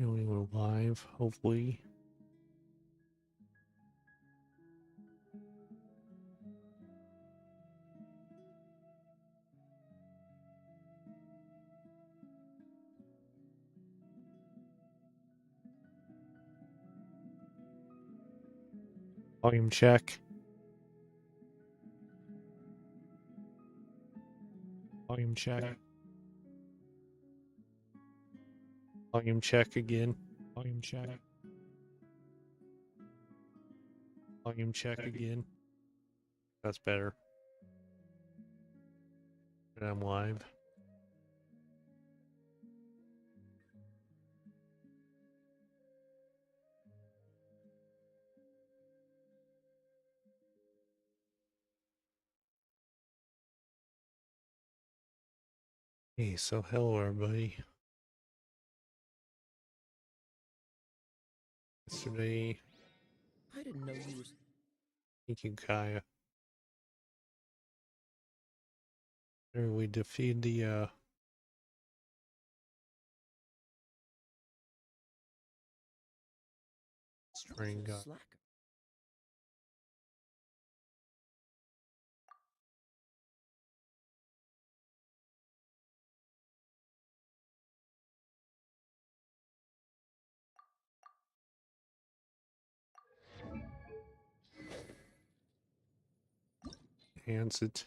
We were live, hopefully. Volume check. Volume check. Volume check again. Volume check. Volume check again. That's better. And I'm live. Hey, so hello everybody. Yesterday, I didn't know you were. thank you, Kaya. There we defeated the string god. Slack. Enhance it.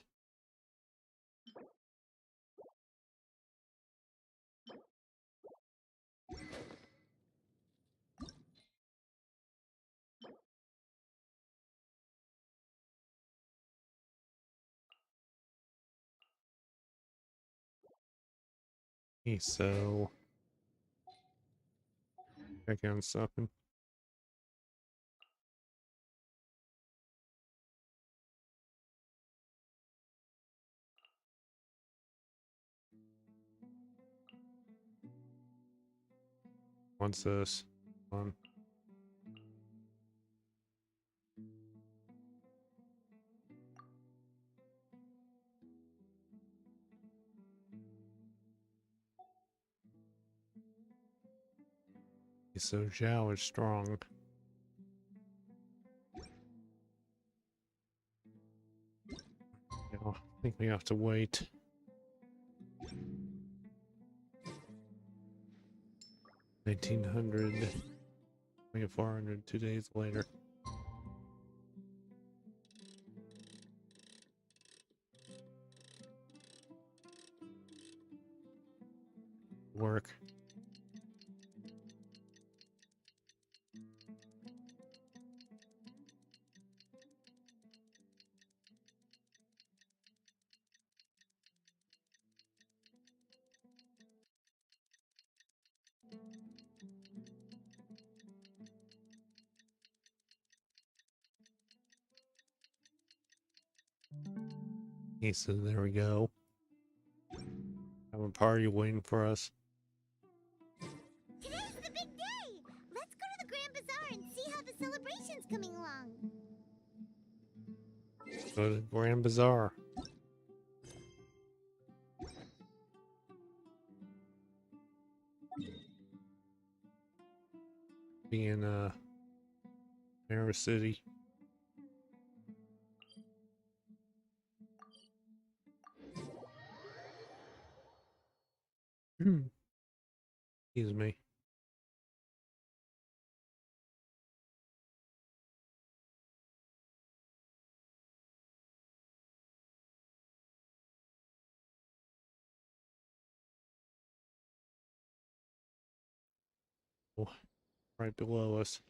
Okay, so check on something. What's this? On. Okay, so Zhao is strong. I think we have to wait. 1900, 2400, 2 days later. Work. Okay, so there we go. Have a party waiting for us. Today's the big day! Let's go to the Grand Bazaar and see how the celebration's coming along. Go to the Grand Bazaar. Be in Paris City. Excuse me. Oh, right below us.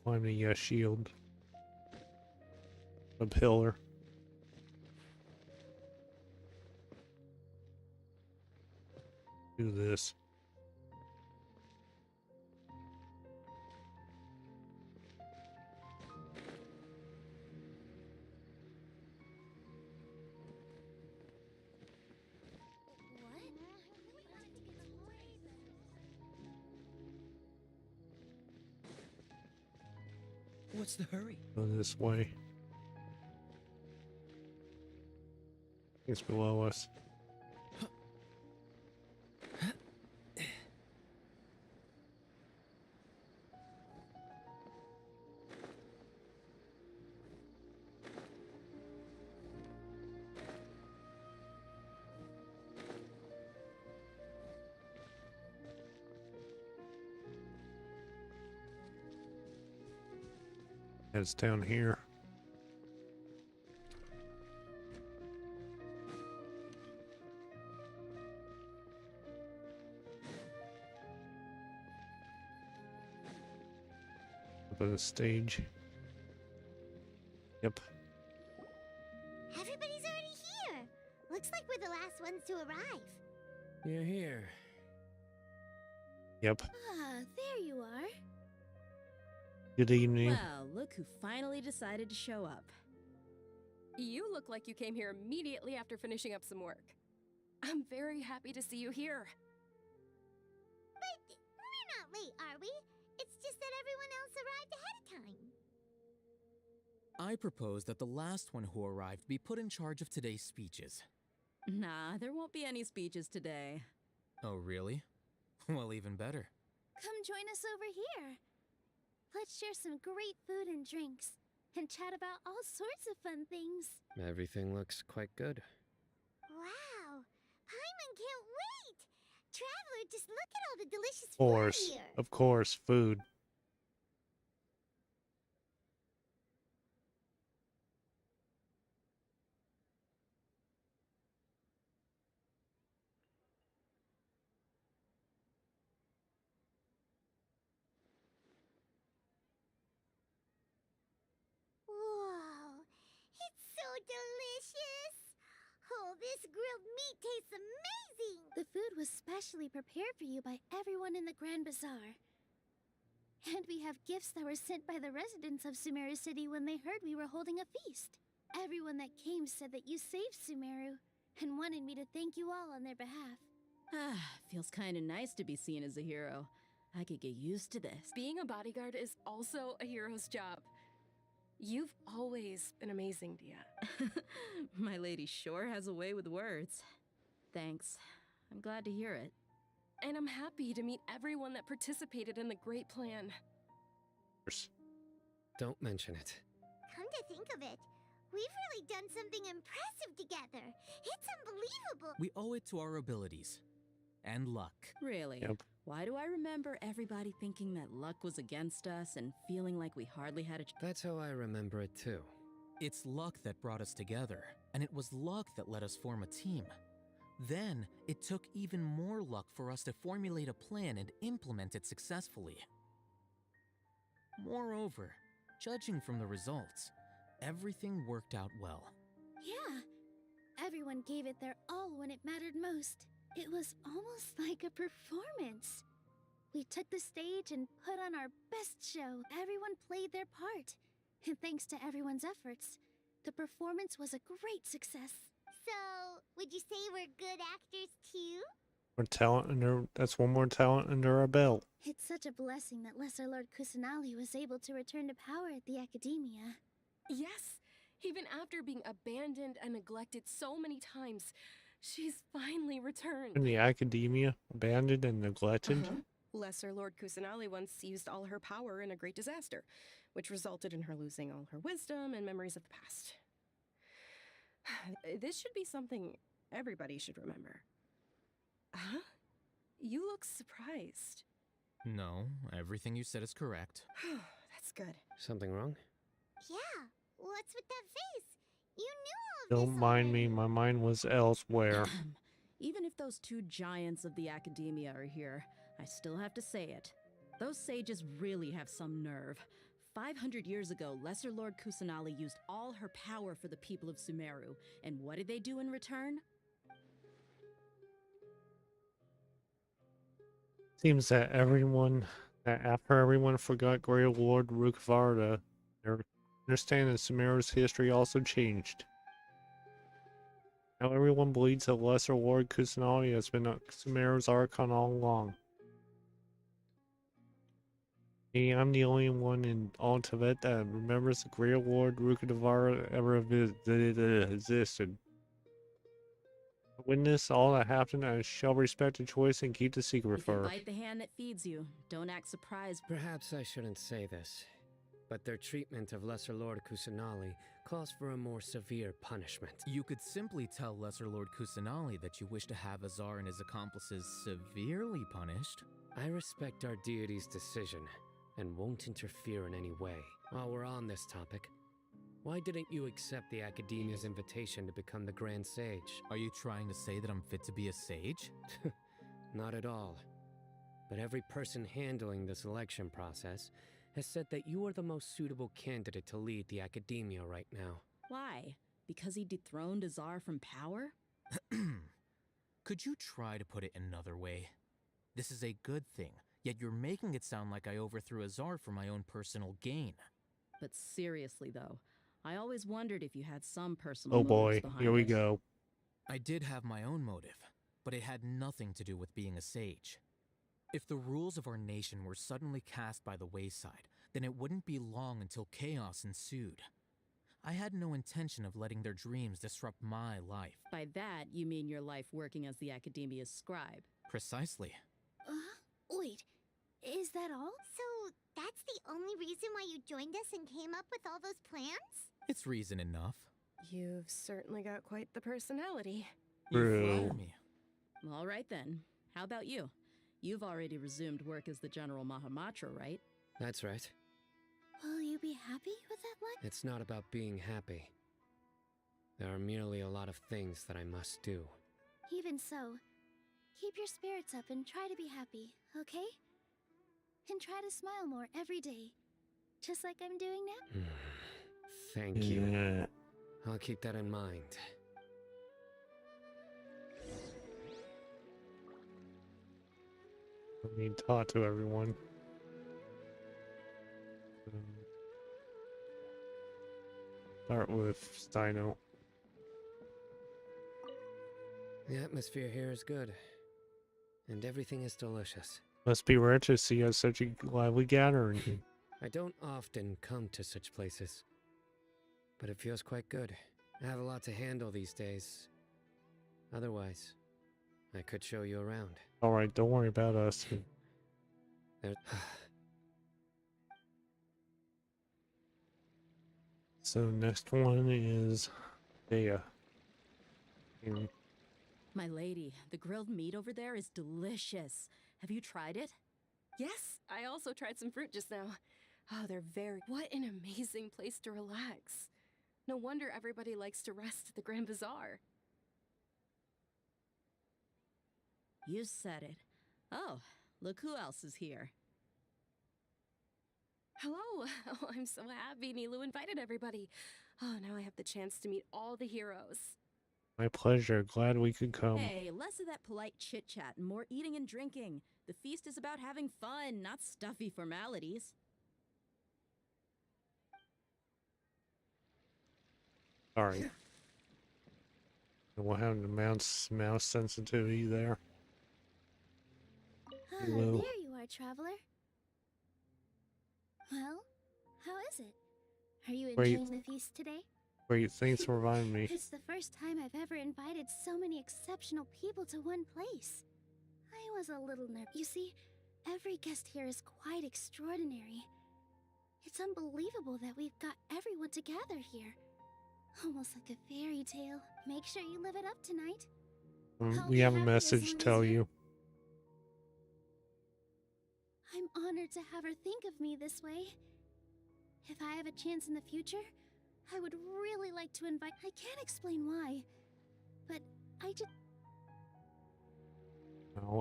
Climb the shield. A pillar. Do this. What's the hurry? Go this way. It's below us. It's down here. Up on the stage. Yep. Everybody's already here. Looks like we're the last ones to arrive. You're here. Yep. Ah, there you are. Good evening. Well, look who finally decided to show up. You look like you came here immediately after finishing up some work. I'm very happy to see you here. But we're not late, are we? It's just that everyone else arrived ahead of time. I propose that the last one who arrived be put in charge of today's speeches. Nah, there won't be any speeches today. Oh, really? Well, even better. Come join us over here. Let's share some great food and drinks, and chat about all sorts of fun things. Everything looks quite good. Wow! Paimon can't wait! Traveler, just look at all the delicious Of course. food here. Of course, food. Whoa! It's so delicious! Oh, this grilled meat tastes amazing! The food was specially prepared for you by everyone in the Grand Bazaar. And we have gifts that were sent by the residents of Sumeru City when they heard we were holding a feast. Everyone that came said that you saved Sumeru and wanted me to thank you all on their behalf. Ah, feels kind of nice to be seen as a hero. I could get used to this. Being a bodyguard is also a hero's job. You've always been amazing, Dia. My lady sure has a way with words. Thanks. I'm glad to hear it. And I'm happy to meet everyone that participated in the great plan. Don't mention it. Come to think of it, we've really done something impressive together. It's unbelievable. We owe it to our abilities. And luck. Really? Yep. Why do I remember everybody thinking that luck was against us and feeling like we hardly had a That's how I remember it too. It's luck that brought us together, and it was luck that let us form a team. Then, it took even more luck for us to formulate a plan and implement it successfully. Moreover, judging from the results, everything worked out well. Yeah, everyone gave it their all when it mattered most. It was almost like a performance. We took the stage and put on our best show. Everyone played their part. And thanks to everyone's efforts, the performance was a great success. So, would you say we're good actors too? More talent under. That's one more talent under our belt. It's such a blessing that Lesser Lord Kusanali was able to return to power at the Academia. Yes, even after being abandoned and neglected so many times, she's finally returned. In the academia, abandoned and neglected. Lesser Lord Kusanali once used all her power in a great disaster, which resulted in her losing all her wisdom and memories of the past. This should be something everybody should remember. Huh? You look surprised. No, everything you said is correct. That's good. Something wrong? Yeah, what's with that face? You knew all of Don't this mind me, already. my mind was elsewhere. Even if those two giants of the academia are here, I still have to say it. Those sages really have some nerve. 500 years ago, Lesser Lord Kusanali used all her power for the people of Sumeru. And what did they do in return? Seems that after everyone forgot Great Lord Rukvarda, their understanding of Sumeru's history also changed. Now everyone believes that Lesser Lord Kusanali has been Sumeru's archon all along. Hey, I'm the only one in all Tibet that remembers the Great Lord Rukadevara ever existed. I witness all that happened and shall respect the choice and keep the secret You for can her. bite the hand that feeds you. Don't act surprised. Perhaps I shouldn't say this, but their treatment of Lesser Lord Kusanali calls for a more severe punishment. You could simply tell Lesser Lord Kusanali that you wish to have Azar and his accomplices severely punished. I respect our deity's decision and won't interfere in any way. While we're on this topic, why didn't you accept the Academia's invitation to become the Grand Sage? Are you trying to say that I'm fit to be a sage? Not at all. But every person handling the selection process has said that you are the most suitable candidate to lead the Academia right now. Why? Because he dethroned Azar from power? Could you try to put it another way? This is a good thing, yet you're making it sound like I overthrew Azar for my own personal gain. But seriously, though, I always wondered if you had some personal Oh motives boy, behind here we it. go. I did have my own motive, but it had nothing to do with being a sage. If the rules of our nation were suddenly cast by the wayside, then it wouldn't be long until chaos ensued. I had no intention of letting their dreams disrupt my life. By that, you mean your life working as the Academia's scribe. Precisely. Wait, is that all? So that's the only reason why you joined us and came up with all those plans? It's reason enough. You've certainly got quite the personality. You True. flatter me. All right then. How about you? You've already resumed work as the General Mahamatra, right? That's right. Will you be happy with that life? It's not about being happy. There are merely a lot of things that I must do. Even so, keep your spirits up and try to be happy, okay? And try to smile more every day. Just like I'm doing now. Thank you. Yeah. I'll keep that in mind. I mean, talk to everyone. Start with Steino. The atmosphere here is good. And everything is delicious. Must be rare to see us such a lively gathering. I don't often come to such places. But it feels quite good. I have a lot to handle these days. Otherwise, I could show you around. Alright, don't worry about us. There- So next one is Dea. And My lady, the grilled meat over there is delicious. Have you tried it? Yes, I also tried some fruit just now. Oh, they're very... What an amazing place to relax. No wonder everybody likes to rest at the Grand Bazaar. You said it. Oh, look who else is here. Hello! Oh, I'm so happy Nilu invited everybody. Oh, now I have the chance to meet all the heroes. my pleasure. Glad we could come. Hey, less of that polite chit-chat and more eating and drinking. The feast is about having fun, not stuffy formalities. Sorry. We'll have the mouse sensitivity there. Ah, Hello. there you are, traveler. Well, how is it? Are you Great. enjoying the feast today? Great, thanks for reminding me. It's the first time I've ever invited so many exceptional people to one place. I was a little nervous. You see, every guest here is quite extraordinary. It's unbelievable that we've got everyone together here. Almost like a fairy tale. Make sure you live it up tonight. I'll We be have a happy as message long to as tell you- you. I'm honored to have her think of me this way. If I have a chance in the future, I would really like to invite... I can't explain why, but I just...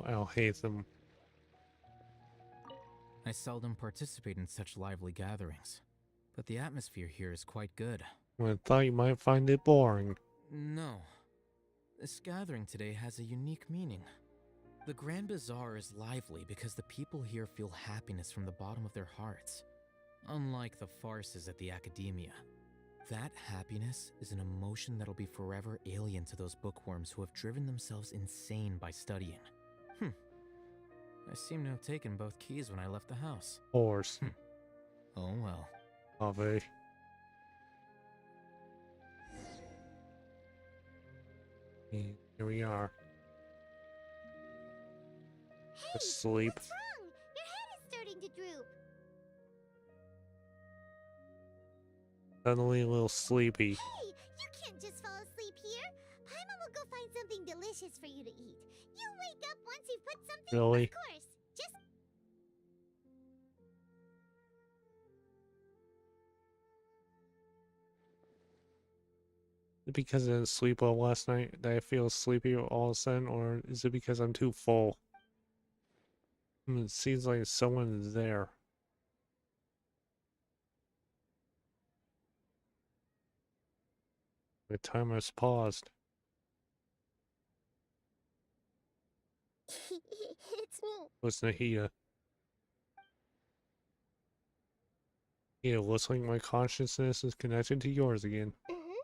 I'll hate them. I seldom participate in such lively gatherings, but the atmosphere here is quite good. I thought you might find it boring. No. This gathering today has a unique meaning. The Grand Bazaar is lively because the people here feel happiness from the bottom of their hearts. Unlike the farces at the Academia. That happiness is an emotion that'll be forever alien to those bookworms who have driven themselves insane by studying. I seem to have taken both keys when I left the house. Horse. Oh well. Ave. Here we are. Hey, Asleep. what's wrong? Your head is starting to droop. Suddenly a little sleepy. Hey, you can't just fall asleep here. Paimon will go find something delicious for you to eat. You'll wake up once you've put something. Really? Of course. Just Is it because I didn't sleep well last night that I feel sleepy all of a sudden, or is it because I'm too full? It seems like someone is there. The timer's paused. it's me. Was Nahida. It looks like my consciousness is connected to yours again. Mm-hmm.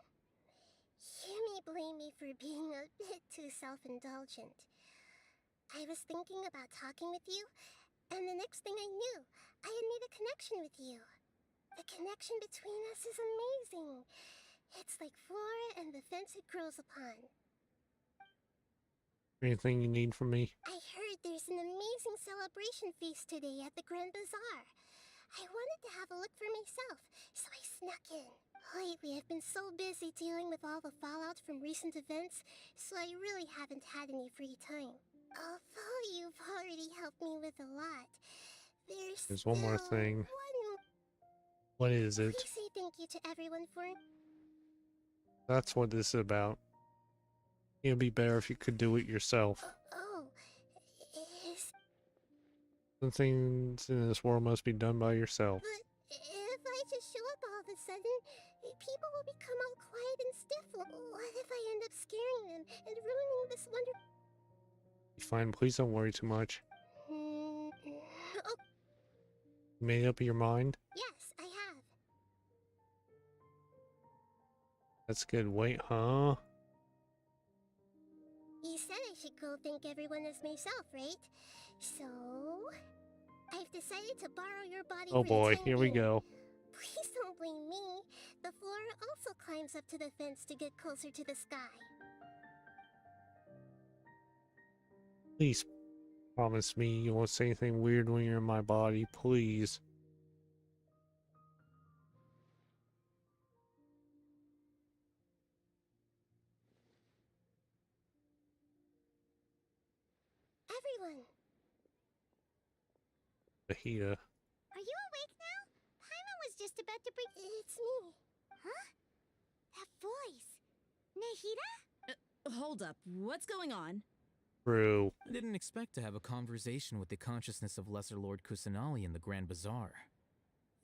You may blame me for being a bit too self-indulgent. I was thinking about talking with you, and the next thing I knew, I had made a connection with you. The connection between us is amazing. It's like flora and the fence it grows upon. Anything you need from me? I heard there's an amazing celebration feast today at the Grand Bazaar. I wanted to have a look for myself, so I snuck in. Lately, I've been so busy dealing with all the fallout from recent events, so I really haven't had any free time. Although you've already helped me with a lot, There's one more still thing. one. What is it? Please say thank you to everyone for. That's what this is about. It'd be better if you could do it yourself. Oh, is. Some things in this world must be done by yourself. But if I just show up all of a sudden, people will become all quiet and stiff. What if I end up scaring them and ruining this wonderful? Fine, please don't worry too much. Oh, You made up your mind? yes, I have. That's good. Wait, huh? You said I should go thank everyone as myself, right? So, I've decided to borrow your body Oh for boy, the time here we being. go. Please don't blame me. The flora also climbs up to the fence to get closer to the sky. Please promise me you won't say anything weird when you're in my body, please. Everyone, Nahida. are you awake now? Paimon was just about to bring. It's me. Huh? That voice. Nahida? Hold up, what's going on? True. I didn't expect to have a conversation with the consciousness of Lesser Lord Kusanali in the Grand Bazaar.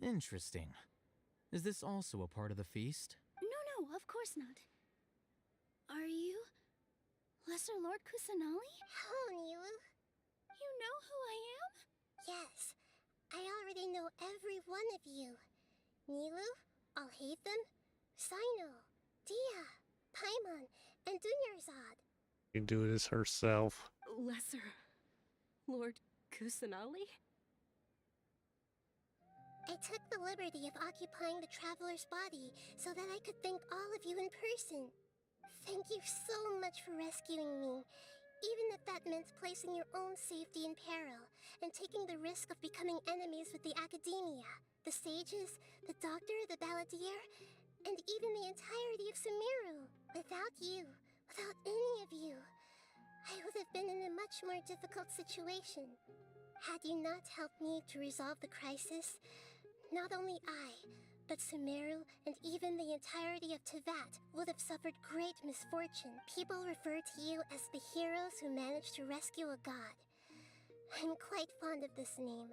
Interesting. Is this also a part of the feast? No, of course not. Are you Lesser Lord Kusanali? Hello, Nilu. You know who I am? Yes, I already know every one of you. Nilu, Alhaitham, Sino, Dia, Paimon, and Dunyarzad. She can do this herself. Lesser Lord Kusanali? I took the liberty of occupying the traveler's body so that I could thank all of you in person. Thank you so much for rescuing me, even if that meant placing your own safety in peril and taking the risk of becoming enemies with the Academia, the sages, the doctor, the balladeer, and even the entirety of Sumeru. Without you, without any of you, I would have been in a much more difficult situation. Had you not helped me to resolve the crisis, not only I, but Sumeru and even the entirety of Tevat would have suffered great misfortune. People refer to you as the heroes who managed to rescue a god. I'm quite fond of this name.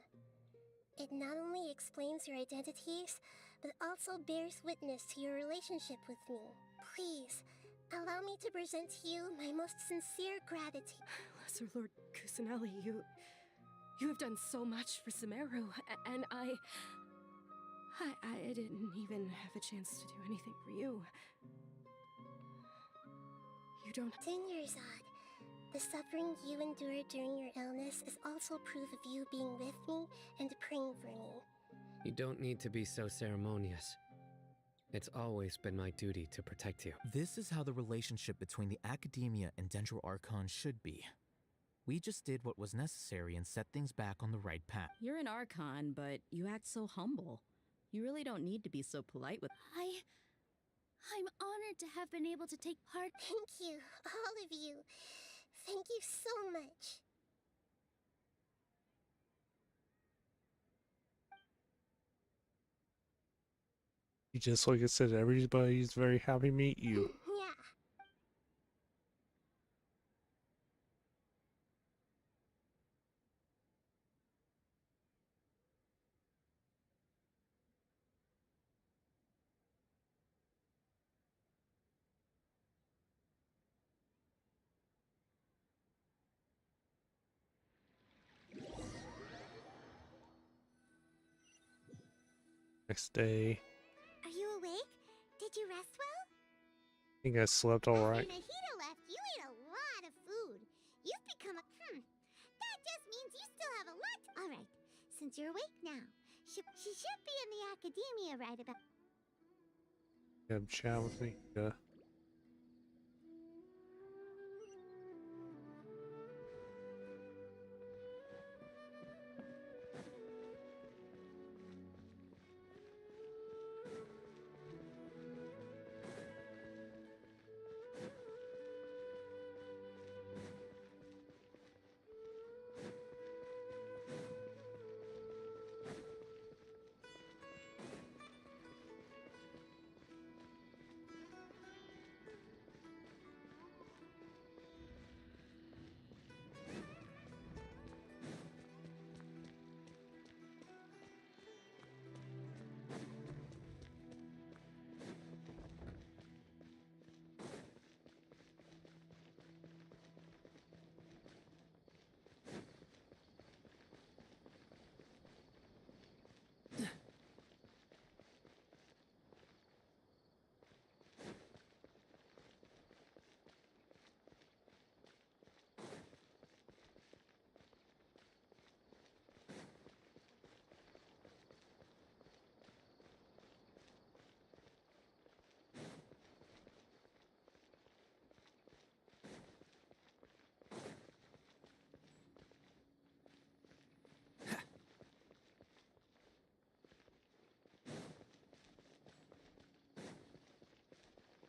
It not only explains your identities, but also bears witness to your relationship with me. Please, allow me to present to you my most sincere gratitude. Lesser Lord Kusanali, you have done so much for Sumeru, and I didn't even have a chance to do anything for you. You don't. Dunyarzad, The suffering you endured during your illness is also proof of you being with me and praying for me. You don't need to be so ceremonious. It's always been my duty to protect you. This is how the relationship between the Academia and Dendro Archon should be. We just did what was necessary and set things back on the right path. You're an Archon, but you act so humble. You really don't need to be so polite with. I'm honored to have been able to take part. Thank you, all of you. Thank you so much. Just like I said, everybody's very happy to meet you. Yeah. Next day, Are you awake? Did you rest well? I think I slept alright. After Nahida left, you ate a lot of food. You've become a... That just means you still have a lot... Alright, since you're awake now, she should be in the Academia right about... Have chat with me. Yeah.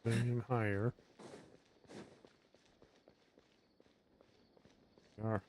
Bring him higher. Are.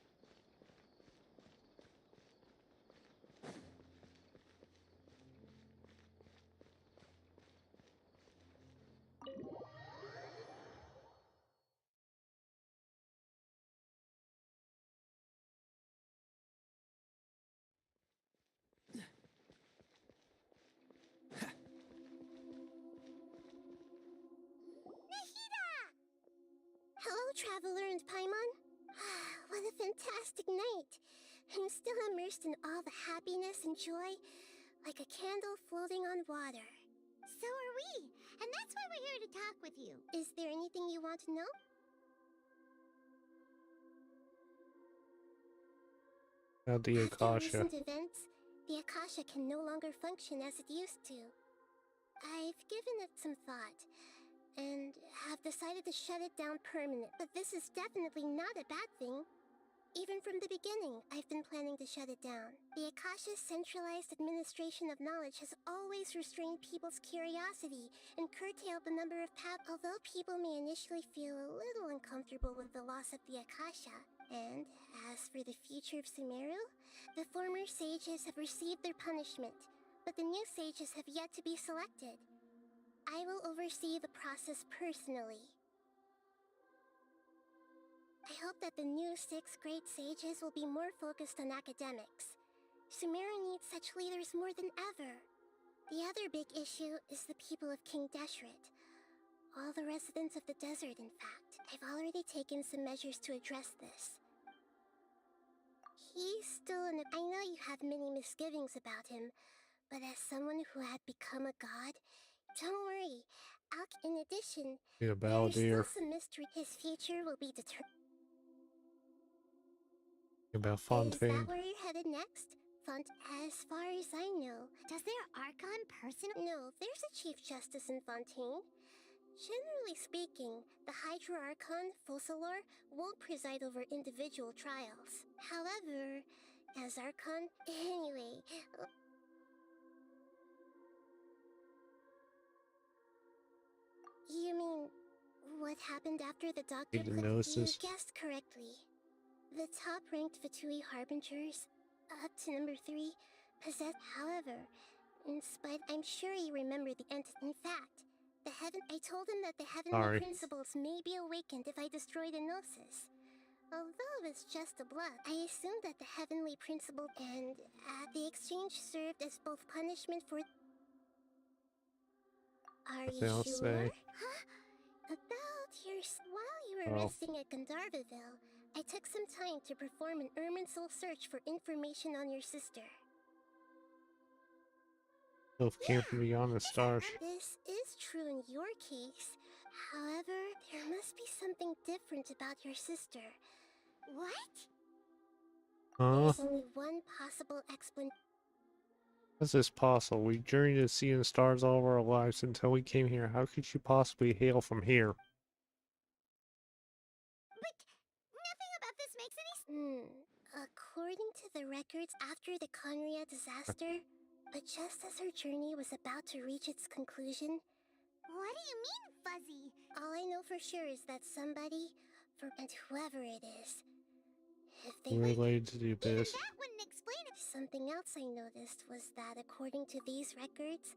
Hello, Traveler and Paimon. What a fantastic night. I'm still immersed in all the happiness and joy, like a candle floating on water. So are we, and that's why we're here to talk with you. Is there anything you want to know? The After Akasha. recent events, the Akasha can no longer function as it used to. I've given it some thought, and have decided to shut it down permanently. But this is definitely not a bad thing. Even from the beginning, I've been planning to shut it down. The Akasha's centralized administration of knowledge has always restrained people's curiosity and curtailed the number of paths. Although people may initially feel a little uncomfortable with the loss of the Akasha, and as for the future of Sumeru, the former sages have received their punishment, but the new sages have yet to be selected. I will oversee the process personally. I hope that the new 6 great sages will be more focused on academics. Sumeru needs such leaders more than ever. The other big issue is the people of King Deshret. All the residents of the desert, in fact. I've already taken some measures to address this. He's still in a... I know you have many misgivings about him, but as someone who had become a god, don't worry. In addition, Be a there's balladeer. still some mystery. His future will be determined. About Is Fontaine. that where you're headed next? As far as I know, does their archon personally? No, there's a chief justice in Fontaine. Generally speaking, the Hydra Archon, Fossilor, won't preside over individual trials. However, as Archon, anyway. You mean, what happened after the doctor? You Diagnosis. guessed correctly. The top-ranked Fatui Harbingers, up to number 3, possess. However, in spite, I'm sure you remember the end. In fact, I told him that the heavenly Sorry. principles may be awakened if I destroy the Gnosis. Although it's just a bluff, I assumed that the heavenly principle and the exchange served as both punishment for. Are What you they all sure? say. Huh? About while you were Oh. resting at Gandharvaville, I took some time to perform an Irminsul search for information on your sister. Both came from beyond the stars. This is true in your case. However, there must be something different about your sister. What? Huh? There's only one possible explanation. How's this possible? We journeyed to sea and stars all of our lives until we came here. How could you possibly hail from here? But nothing about this makes any. According to the records after the Conria disaster, but just as her journey was about to reach its conclusion. What do you mean, Fuzzy? All I know for sure is that somebody, and whoever it is, if they were Related to the abyss. that wouldn't explain it. Something else I noticed was that according to these records,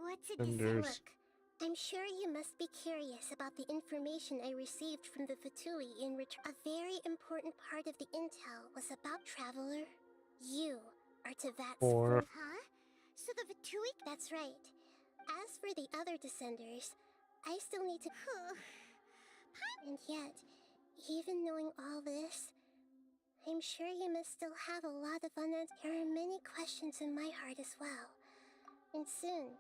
what's it to say? Senders. Look, I'm sure you must be curious about the information I received from the Fatui in return. A very important part of the intel was about Traveler. You are Tevat's Or- Huh? So the Fatui? That's right. As for the other Descenders, I still need to. And yet, even knowing all this, I'm sure you must still have a lot of unanswered. There are many questions in my heart as well. And soon,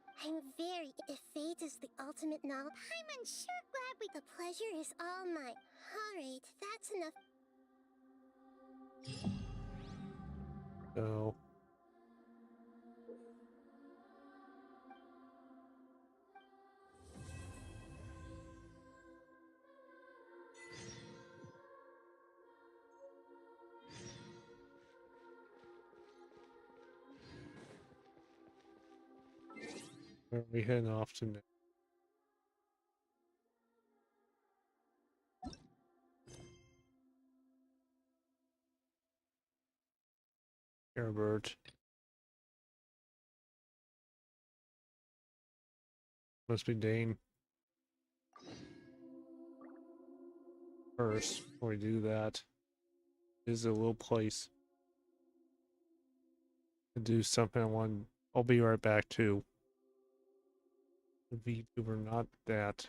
if fate is the ultimate knowledge, I'm sure glad the pleasure is all mine. Alright, that's enough. So. Where are we heading off to next? Airbird. Must be Dane. First, before we do that, this is a little place to do something I want. I'll be right back too. The VTuber, not that.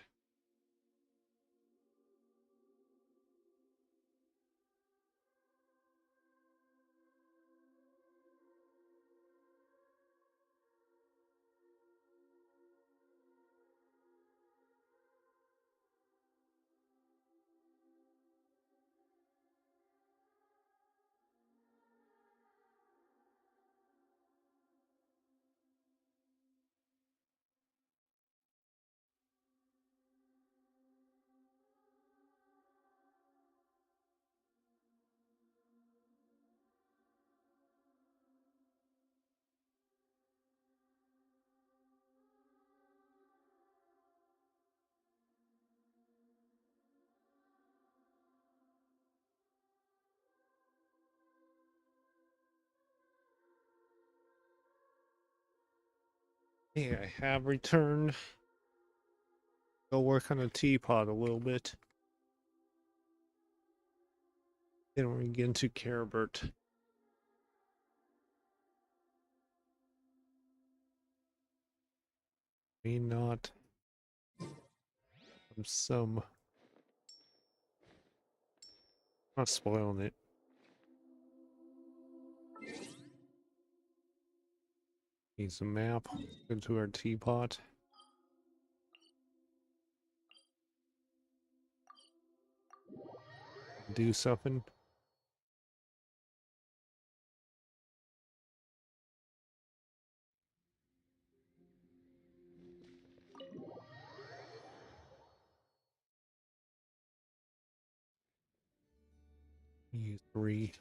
Hey, I have returned. Go work on the teapot a little bit. Then we get into Caribert. May not. Some. Not spoiling it. Needs a map. Into our teapot. Do something. E3.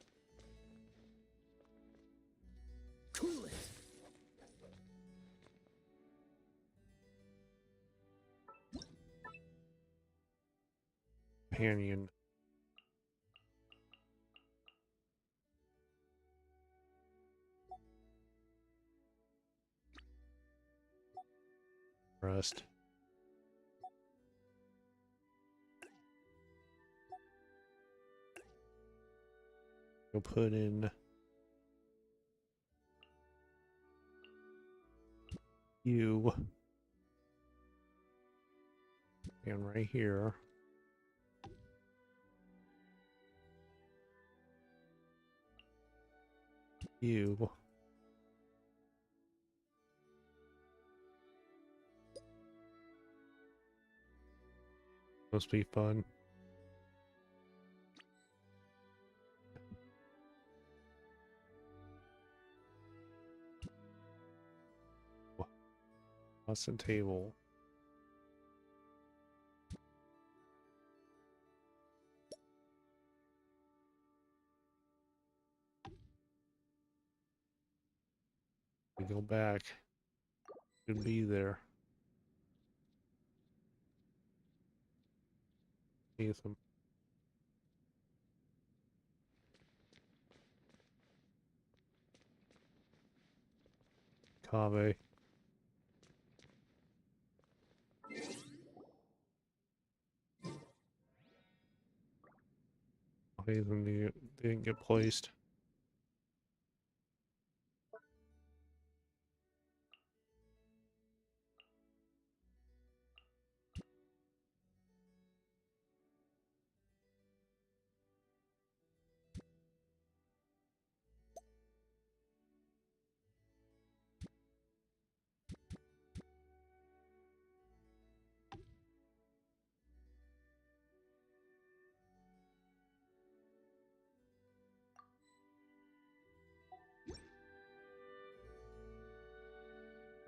Cool it. Companion. Rest. We'll put in you and right here. You. Must be fun. Awesome table. We go back. Should be there. See some. Cave. Hazen didn't get placed.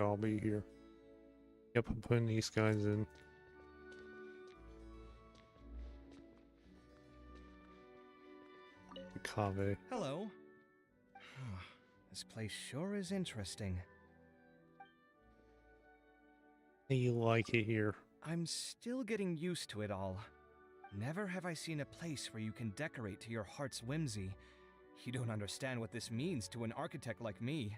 I'll be here. Yep, I'm putting these guys in. Cave. Hello. This place sure is interesting. You like it here. I'm still getting used to it all. Never have I seen a place where you can decorate to your heart's whimsy. You don't understand what this means to an architect like me.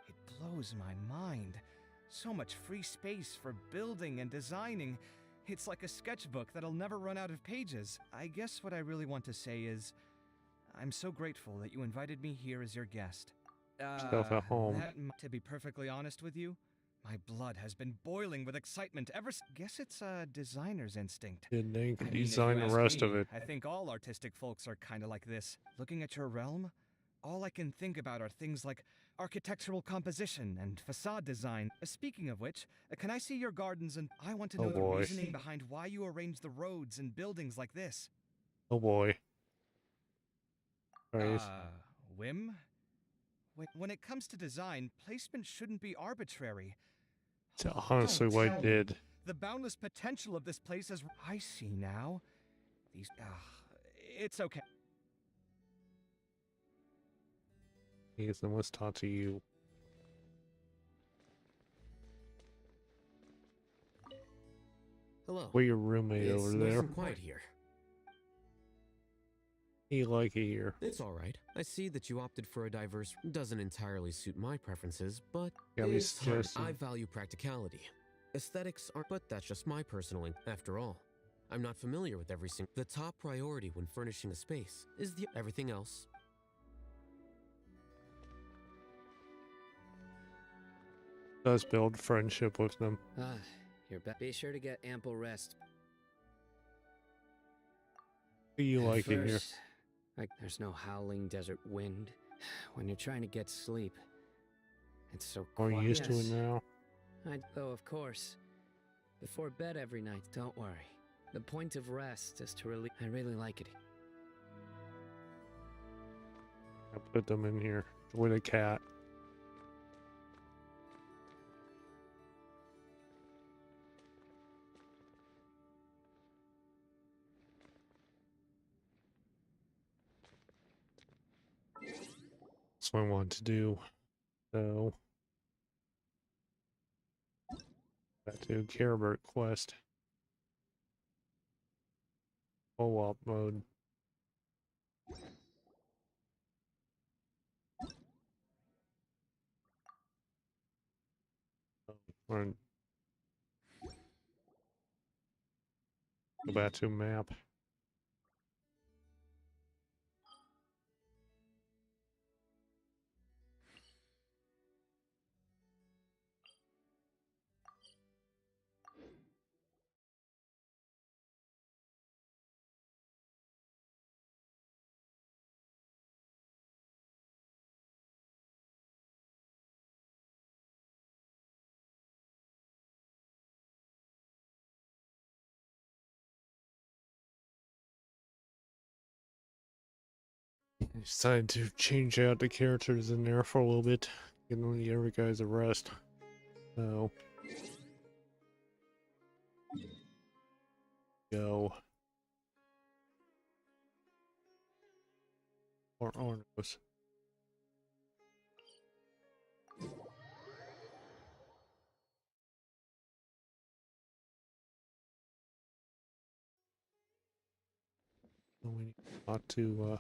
It blows my mind. So much free space for building and designing. It's like a sketchbook that'll never run out of pages. I guess what I really want to say is, I'm so grateful that you invited me here as your guest. Stuff at home. To be perfectly honest with you, my blood has been boiling with excitement ever since. Guess it's a designer's instinct. And they can I mean, if design you the ask rest of me, it. I think all artistic folks are kind of like this. Looking at your realm, all I can think about are things like architectural composition and facade design. Speaking of which, can I see your gardens? And I want to know the boy. reasoning behind why you arrange the roads and buildings like this. Oh boy. Right. Whim? When it comes to design, placement shouldn't be arbitrary. It's honestly what I did. The boundless potential of this place is... I see now. These... it's okay. Ethan, let's talk to you. Hello. We're your roommate It's over nice there. and quiet here. You like it here. It's all right. I see that you opted for a diverse. Doesn't entirely suit my preferences, but Got me it's hard. suggesting. I value practicality. Aesthetics aren't, but that's just my personal. After all, I'm not familiar with every single. The top priority when furnishing a space is the everything else. Does build friendship with them. You're back. Be sure to get ample rest. You At like it here. first, there's no howling desert wind when you're trying to get sleep. It's so Are quiet. you used to it now? Oh, of course. Before bed every night, don't worry. The point of rest is to relieve. I really like it. I put them in here with a cat. else I want to do. So, got to Caribert quest. Co-op mode. Or go back to map. I decided to change out the characters in there for a little bit. Give the other guys a rest. So, go. Or Arnos. We ought to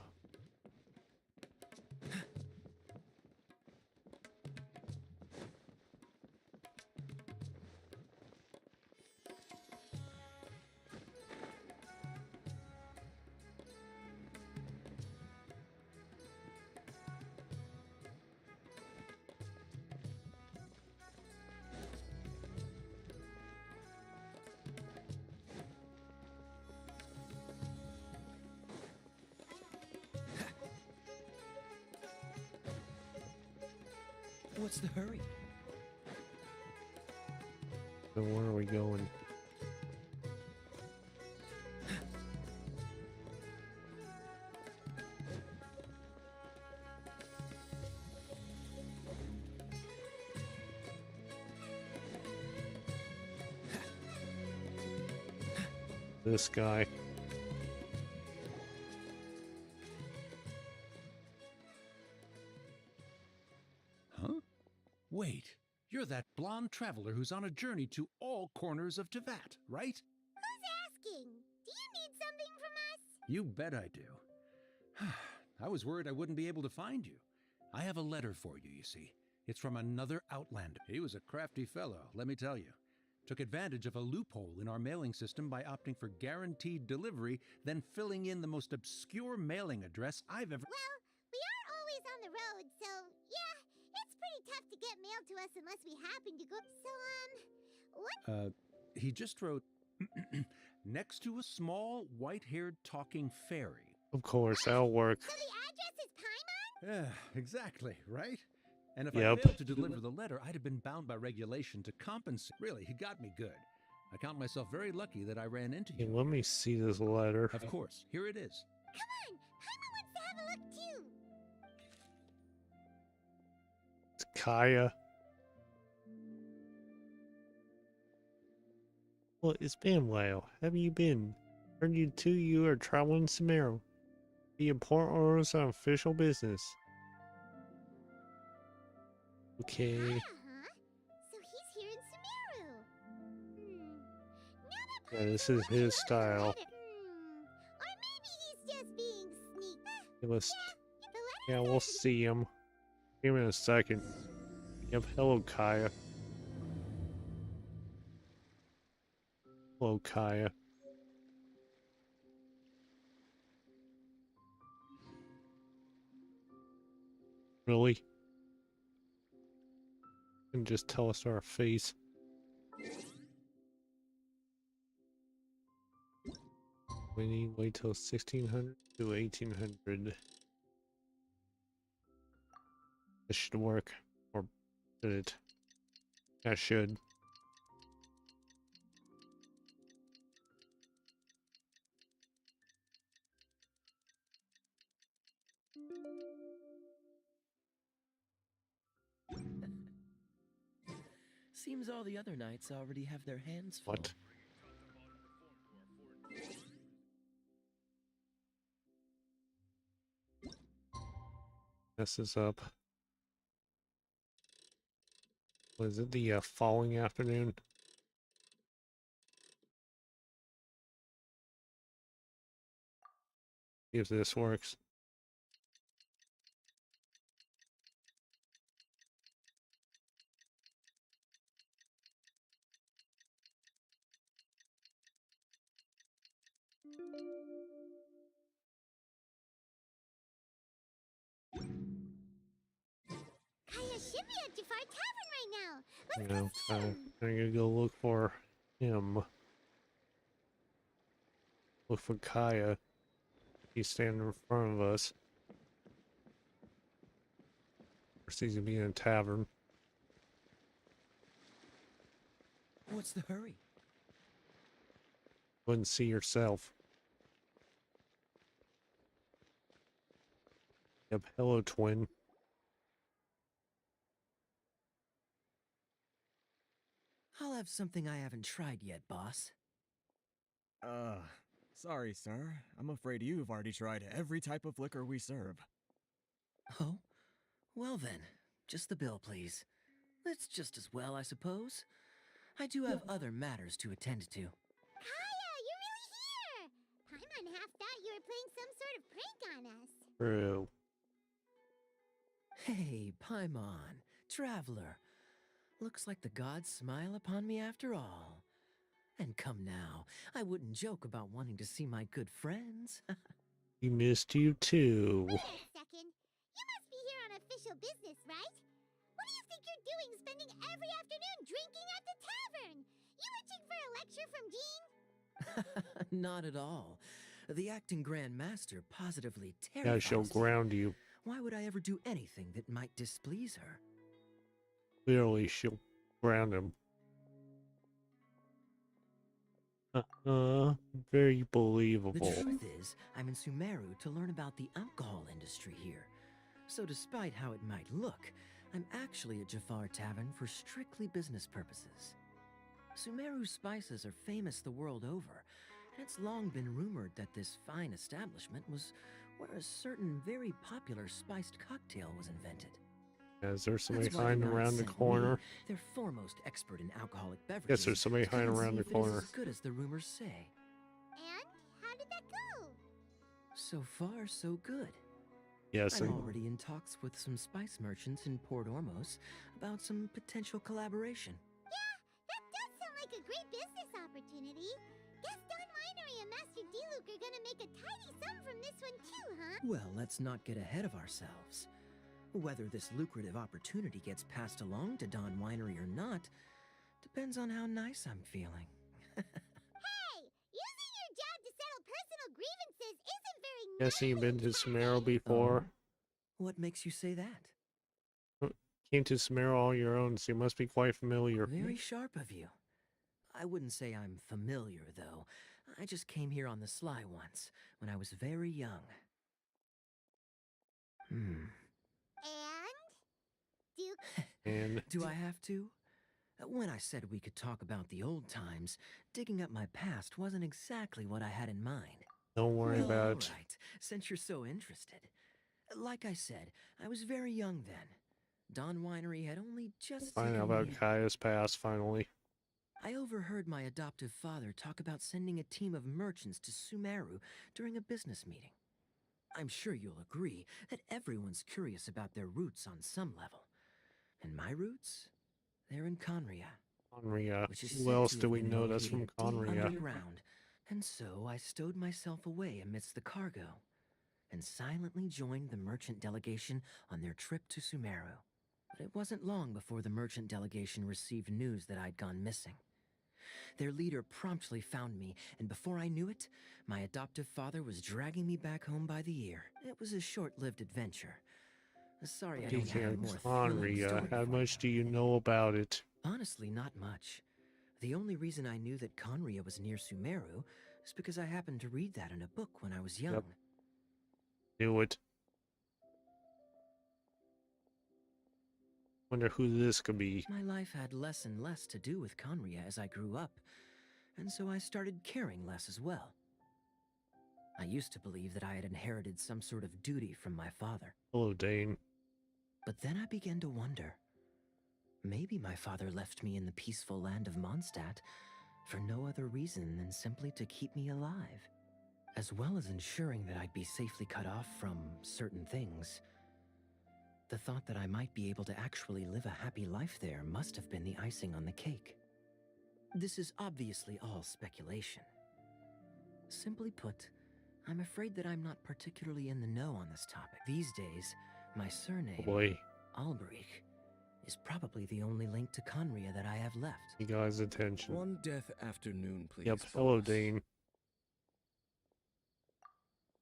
What's the hurry? so where are we going? This guy. Huh? Wait, you're that blonde traveler who's on a journey to all corners of Tevat, right? Who's asking? Do you need something from us? You bet I do. I was worried I wouldn't be able to find you. I have a letter for you, you see. It's from another Outlander. He was a crafty fellow, let me tell you. Took advantage of a loophole in our mailing system by opting for guaranteed delivery, then filling in the most obscure mailing address I've ever... Well, we are always on the road, so yeah, it's pretty tough to get mail to us unless we happen to go. So, what? He just wrote, next to a small, white-haired talking fairy. Of course, that'll work. So the address is Paimon? Yeah, exactly, right? And if I Yep. failed to deliver the letter, I'd have been bound by regulation to compensate. Really, he got me good. I count myself very lucky that I ran into Hey, you. let me see this letter. Of course, here it is. Come on, Paimon wants to have a look too. It's Kaya. Well, it's been a while. How have you been? Heard you are traveling sumeru. The important orders on official business. Okay. Uh-huh. So he's here in Sumeru. Now that Yeah, this is his style. Or maybe he's just being sneaky. Let's, The yeah, letter we'll says see him. Give me a second. Yep, hello, Kaya. Hello, Kaya. Really? And just tell us to our face. We need to wait till 1600 to 1800. This should work. Or should it? That should. Seems all the other knights already have their hands full. What? This is up. Was it the following afternoon? See if this works. Kaya should be at Jafar Tavern right now. You Let's go know, see I'm him. gonna go look for him. Look for Kaya. He's standing in front of us. First he's gonna be in a tavern. What's the hurry? Wouldn't see yourself. Yep, hello twin. I'll have something I haven't tried yet, boss. Sorry, sir. I'm afraid you've already tried every type of liquor we serve. Oh? Well then, just the bill, please. It's just as well, I suppose. I do have other matters to attend to. Kaya, you're really here. Paimon half thought you were playing some sort of prank on us. True. Hey, Paimon, traveler. Looks like the gods smile upon me after all. And come now, I wouldn't joke about wanting to see my good friends. He missed you too. Wait a second. You must be here on official business, right? What do you think you're doing spending every afternoon drinking at the tavern? You itching for a lecture from Jean? Not at all. The acting Grand Master positively Yeah, terrifies she'll me. ground you. Why would I ever do anything that might displease her? Clearly, she'll ground him. Very believable. The truth is, I'm in Sumeru to learn about the alcohol industry here. So despite how it might look, I'm actually at Jafar Tavern for strictly business purposes. Sumeru spices are famous the world over, and it's long been rumored that this fine establishment was where a certain very popular spiced cocktail was invented. Is there somebody That's why hiding the gods around the sent me, corner? their foremost expert in alcoholic beverages. Yes, there's somebody to come hiding and around see the if it is corner. as good as the rumors say. And how did that go? So far, so good. Yes, I'm and already in talks with some spice merchants in Port Ormos about some potential collaboration. Yeah, that does sound like a great business opportunity. Guess Don Winery and Master D-Luke are gonna make a tidy sum from this one too, huh? Well, let's not get ahead of ourselves. Whether this lucrative opportunity gets passed along to Don Winery or not depends on how nice I'm feeling. Hey, using your job to settle personal grievances isn't very guess nice. you've been to Sumeru before. What makes you say that? Came to Sumeru all your own, so you must be quite familiar. Very sharp of you. I wouldn't say I'm familiar, though. I just came here on the sly once, when I was very young. And? Duke? And Do I have to? When I said we could talk about the old times, digging up my past wasn't exactly what I had in mind. don't worry Well, about all it. right, since you're so interested. Like I said, I was very young then. Don Winery had only just Find out taken about me in. Kaya's past, finally. I overheard my adoptive father talk about sending a team of merchants to Sumeru during a business meeting. I'm sure you'll agree that everyone's curious about their roots on some level. And my roots? They're in Conria, Conria. which is Who said else to do have we been know that's from located deep Conria? underground. And so I stowed myself away amidst the cargo and silently joined the merchant delegation on their trip to Sumeru. But it wasn't long before the merchant delegation received news that I'd gone missing. Their leader promptly found me, and before I knew it, my adoptive father was dragging me back home by the ear. It was a short-lived adventure. Sorry I don't have a more thrilling Conria. story How for much you. do you know about it? Honestly, not much. The only reason I knew that Conria was near Sumeru is because I happened to read that in a book when I was young. Yep. Knew it. Wonder who this could be. My life had less and less to do with Conria as I grew up, and so I started caring less as well. I used to believe that I had inherited some sort of duty from my father. Hello, Dane. But then I began to wonder, Maybe my father left me in the peaceful land of Mondstadt for no other reason than simply to keep me alive. As well as ensuring that I'd be safely cut off from certain things. The thought that I might be able to actually live a happy life there must have been the icing on the cake. This is obviously all speculation. Simply put, I'm afraid that I'm not particularly in the know on this topic. These days, my surname, Oh boy, Alberich, is probably the only link to Conria that I have left. you guys' attention. One death afternoon, please. Yep, hello, boss. Dane.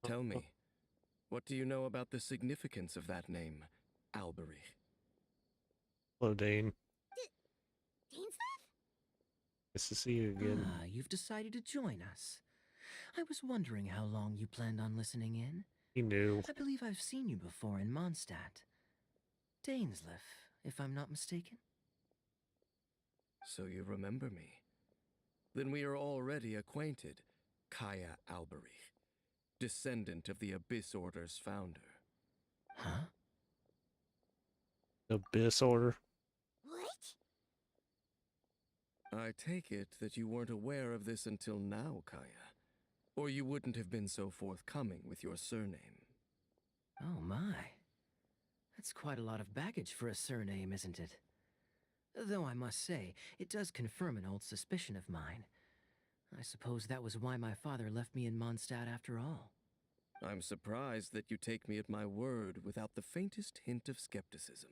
Tell me, what do you know about the significance of that name, Alberich? Hello, Dane. Dainsleif? Nice to see you again. Ah, you've decided to join us. I was wondering how long you planned on listening in. He knew. I believe I've seen you before in Mondstadt. Dainsleif, if I'm not mistaken. So you remember me. Then we are already acquainted, Kaya Alberich, descendant of the Abyss Order's founder. Huh? Abyss Order. What? I take it that you weren't aware of this until now, Kaya. Or you wouldn't have been so forthcoming with your surname. Oh my. That's quite a lot of baggage for a surname, isn't it? Though I must say, it does confirm an old suspicion of mine. I suppose that was why my father left me in Mondstadt after all. I'm surprised that you take me at my word without the faintest hint of skepticism.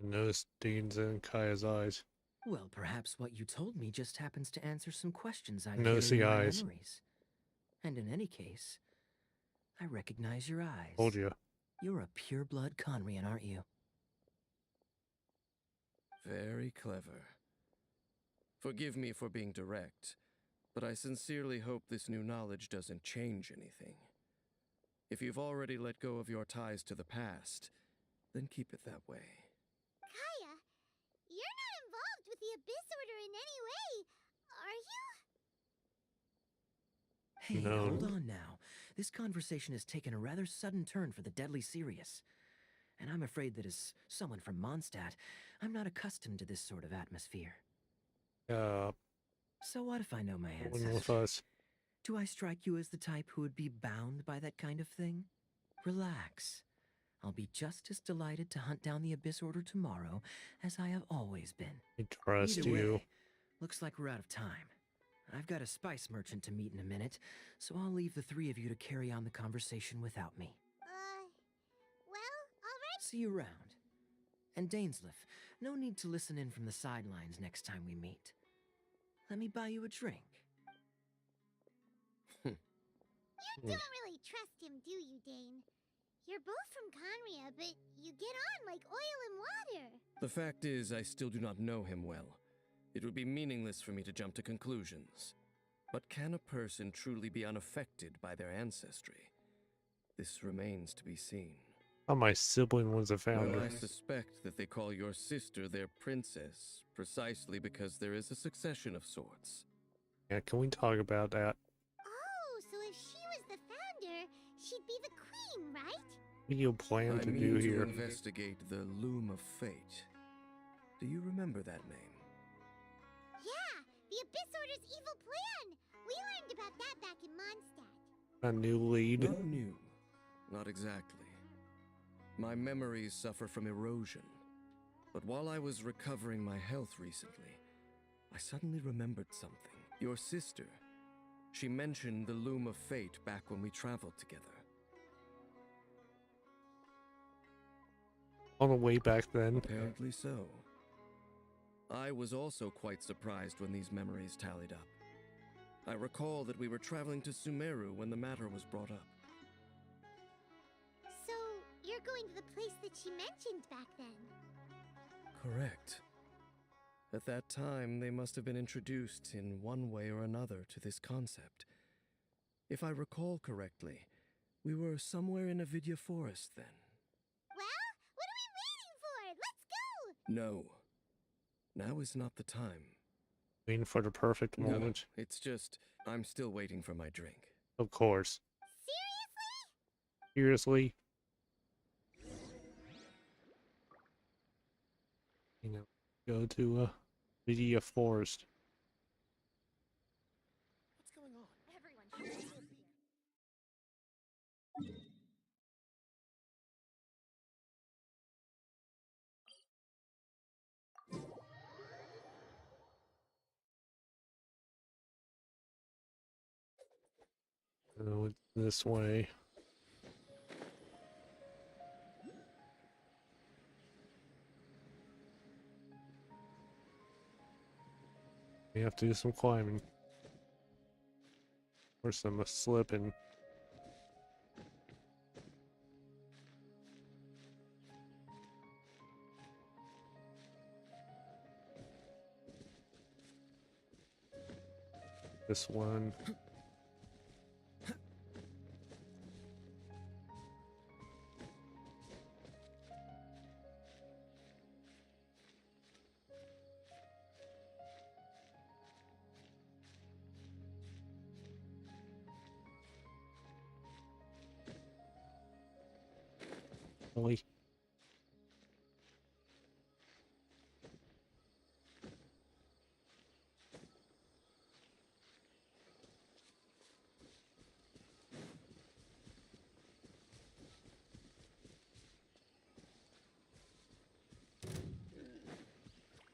Notice Dane's in Kaya's eyes. Well, perhaps what you told me just happens to answer some questions I Notice carry the in my eyes. memories. And in any case, I recognize your eyes. Told you. You're a pure-blood Conrian, aren't you? Very clever. Forgive me for being direct, but I sincerely hope this new knowledge doesn't change anything. If you've already let go of your ties to the past, then keep it that way. Kaya, you're not involved with the Abyss Order in any way, are you? Hey, No. hold on now. This conversation has taken a rather sudden turn for the deadly serious. And I'm afraid that as someone from Mondstadt, I'm not accustomed to this sort of atmosphere. So what if I know my Going with ancestry? us. Do I strike you as the type who would be bound by that kind of thing? Relax. I'll be just as delighted to hunt down the Abyss Order tomorrow as I have always been. I trust Either you. way, looks like we're out of time. I've got a spice merchant to meet in a minute, so I'll leave the three of you to carry on the conversation without me. Well, alright. See you around. And Dainsleif, no need to listen in from the sidelines next time we meet. Let me buy you a drink. You don't really trust him, do you, Dane? You're both from Conria, but you get on like oil and water. The fact is, I still do not know him well. It would be meaningless for me to jump to conclusions. But can a person truly be unaffected by their ancestry? This remains to be seen. Oh, my sibling was a founder. Well, I suspect that they call your sister their princess, precisely because there is a succession of sorts. Yeah, can we talk about that? Oh, so if she was the founder, she'd be the queen, right? What do you plan I to mean do to here? investigate the Loom of Fate. Do you remember that name? Yeah, the Abyss Order's evil plan. We learned about that back in Mondstadt. A new lead? Not new. Not exactly. My memories suffer from erosion. But while I was recovering my health recently, I suddenly remembered something. Your sister. She mentioned the Loom of Fate back when we traveled together. On the way back then. Apparently so. I was also quite surprised when these memories tallied up. I recall that we were traveling to Sumeru when the matter was brought up. So, you're going to the place that she mentioned back then? Correct. At that time, they must have been introduced in one way or another to this concept. If I recall correctly, we were somewhere in Avidya Forest then. Well, what are we waiting for? Let's go! No. Now is not the time. Waiting for the perfect moment. No, it's just, I'm still waiting for my drink. Of course. Seriously? Seriously? You know, go to Media Forest. What's going on? Everyone should live here. So it's this way. We have to do some climbing. Or some slipping. This one. Really?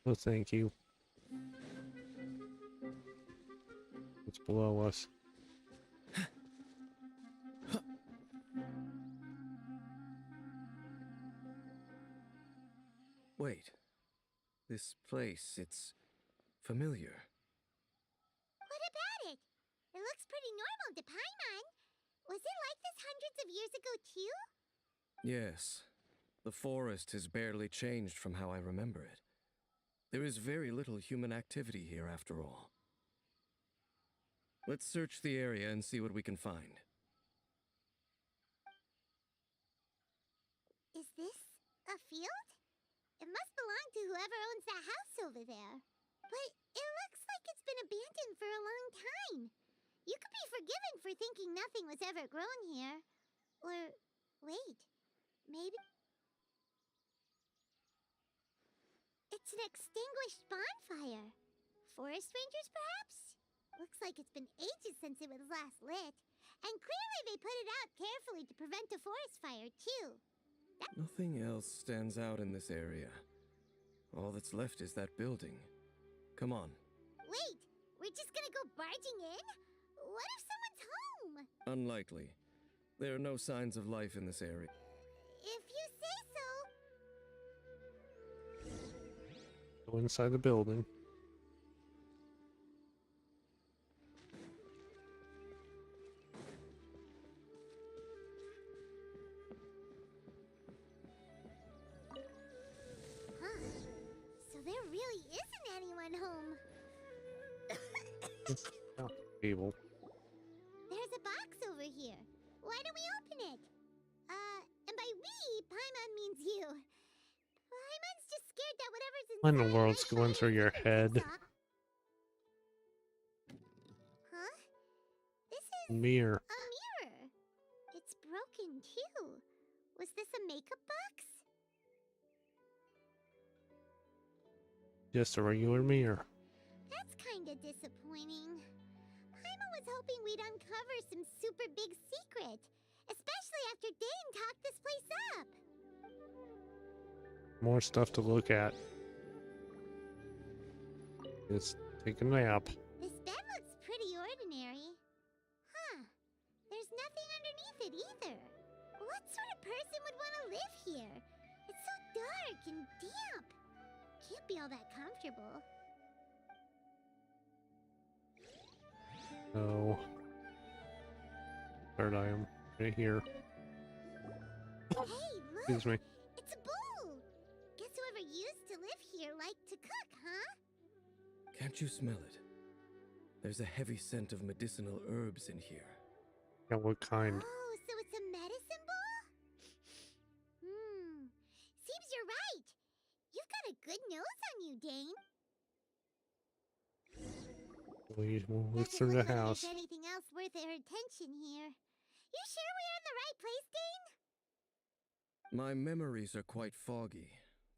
Oh, thank you. It's below us. Wait. This place, it's familiar. What about it? It looks pretty normal to Paimon. Was it like this hundreds of years ago too? Yes. The forest has barely changed from how I remember it. There is very little human activity here after all. Let's search the area and see what we can find. Is this a field? It must belong to whoever owns that house over there. But it looks like it's been abandoned for a long time. You could be forgiven for thinking nothing was ever grown here. Or, wait, maybe... It's an extinguished bonfire. Forest rangers, perhaps? Looks like it's been ages since it was last lit. And clearly they put it out carefully to prevent a forest fire, too. Nothing else stands out in this area. All that's left is that building. Come on. Wait, we're just gonna go barging in? What if someone's home? Unlikely. There are no signs of life in this area. If you say so. Go inside the building. Huh. So there really isn't anyone home. Oh, table. There's a box over here. Why don't we open it? And by we, Paimon means you. Paimon's just scared that whatever's inside... What in the world's might going fire through your something head? things off. Huh? This is Mirror. a mirror. It's broken too. Was this a makeup box? Just a regular mirror. That's kinda disappointing. Paimon was hoping we'd uncover some super big secret. Especially after Dane talked this place up. More stuff to look at. Just take a nap. This bed looks pretty ordinary. Huh. There's nothing underneath it either. What sort of person would want to live here? It's so dark and damp. Can't be all that comfortable. So, third item right here. Hey, look! Excuse me. It's a bull! Guess whoever used to live here liked to cook, huh? Can't you smell it? There's a heavy scent of medicinal herbs in here. Yeah, what kind? Oh, so it's a medicine bull? Seems you're right. You've got a good nose on you, Dane. We will look Doesn't through the look like house. there's anything else worth our attention here. You sure we're in the right place, Dane? My memories are quite foggy,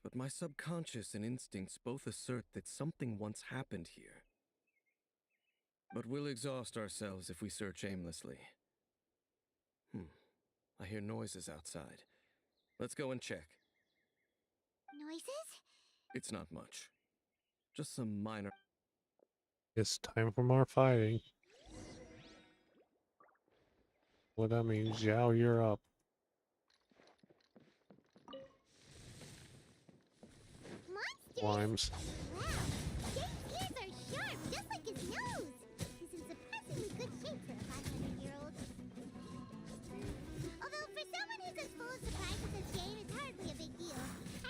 but my subconscious and instincts both assert that something once happened here. But we'll exhaust ourselves if we search aimlessly. I hear noises outside. Let's go and check. Noises? It's not much. Just some minor... It's time for more fighting. Well, that means Zhao, you're up. Monsters? Limes. Wow, Jake's ears are sharp, just like his nose. He's in surprisingly good shape for a 500-year-old. Although for someone who's as full of surprises as Jane, it's hardly a big deal.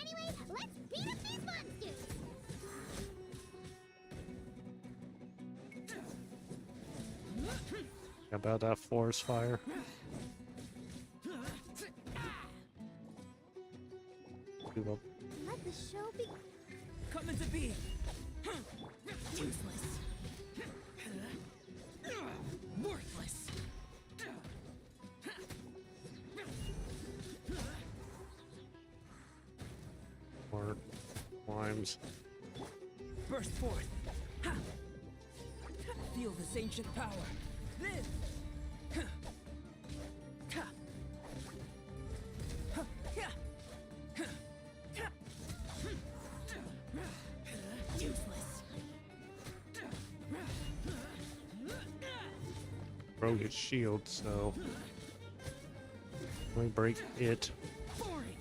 Anyway, let's beat up these monsters! About that forest fire. Let the show be... Come into being. Useless. Worthless. More limes. Burst forth. Ha! Feel this ancient power. Then. Ha! Ha! Yeah! Useless. Broke his shield, so let me break it. Boring.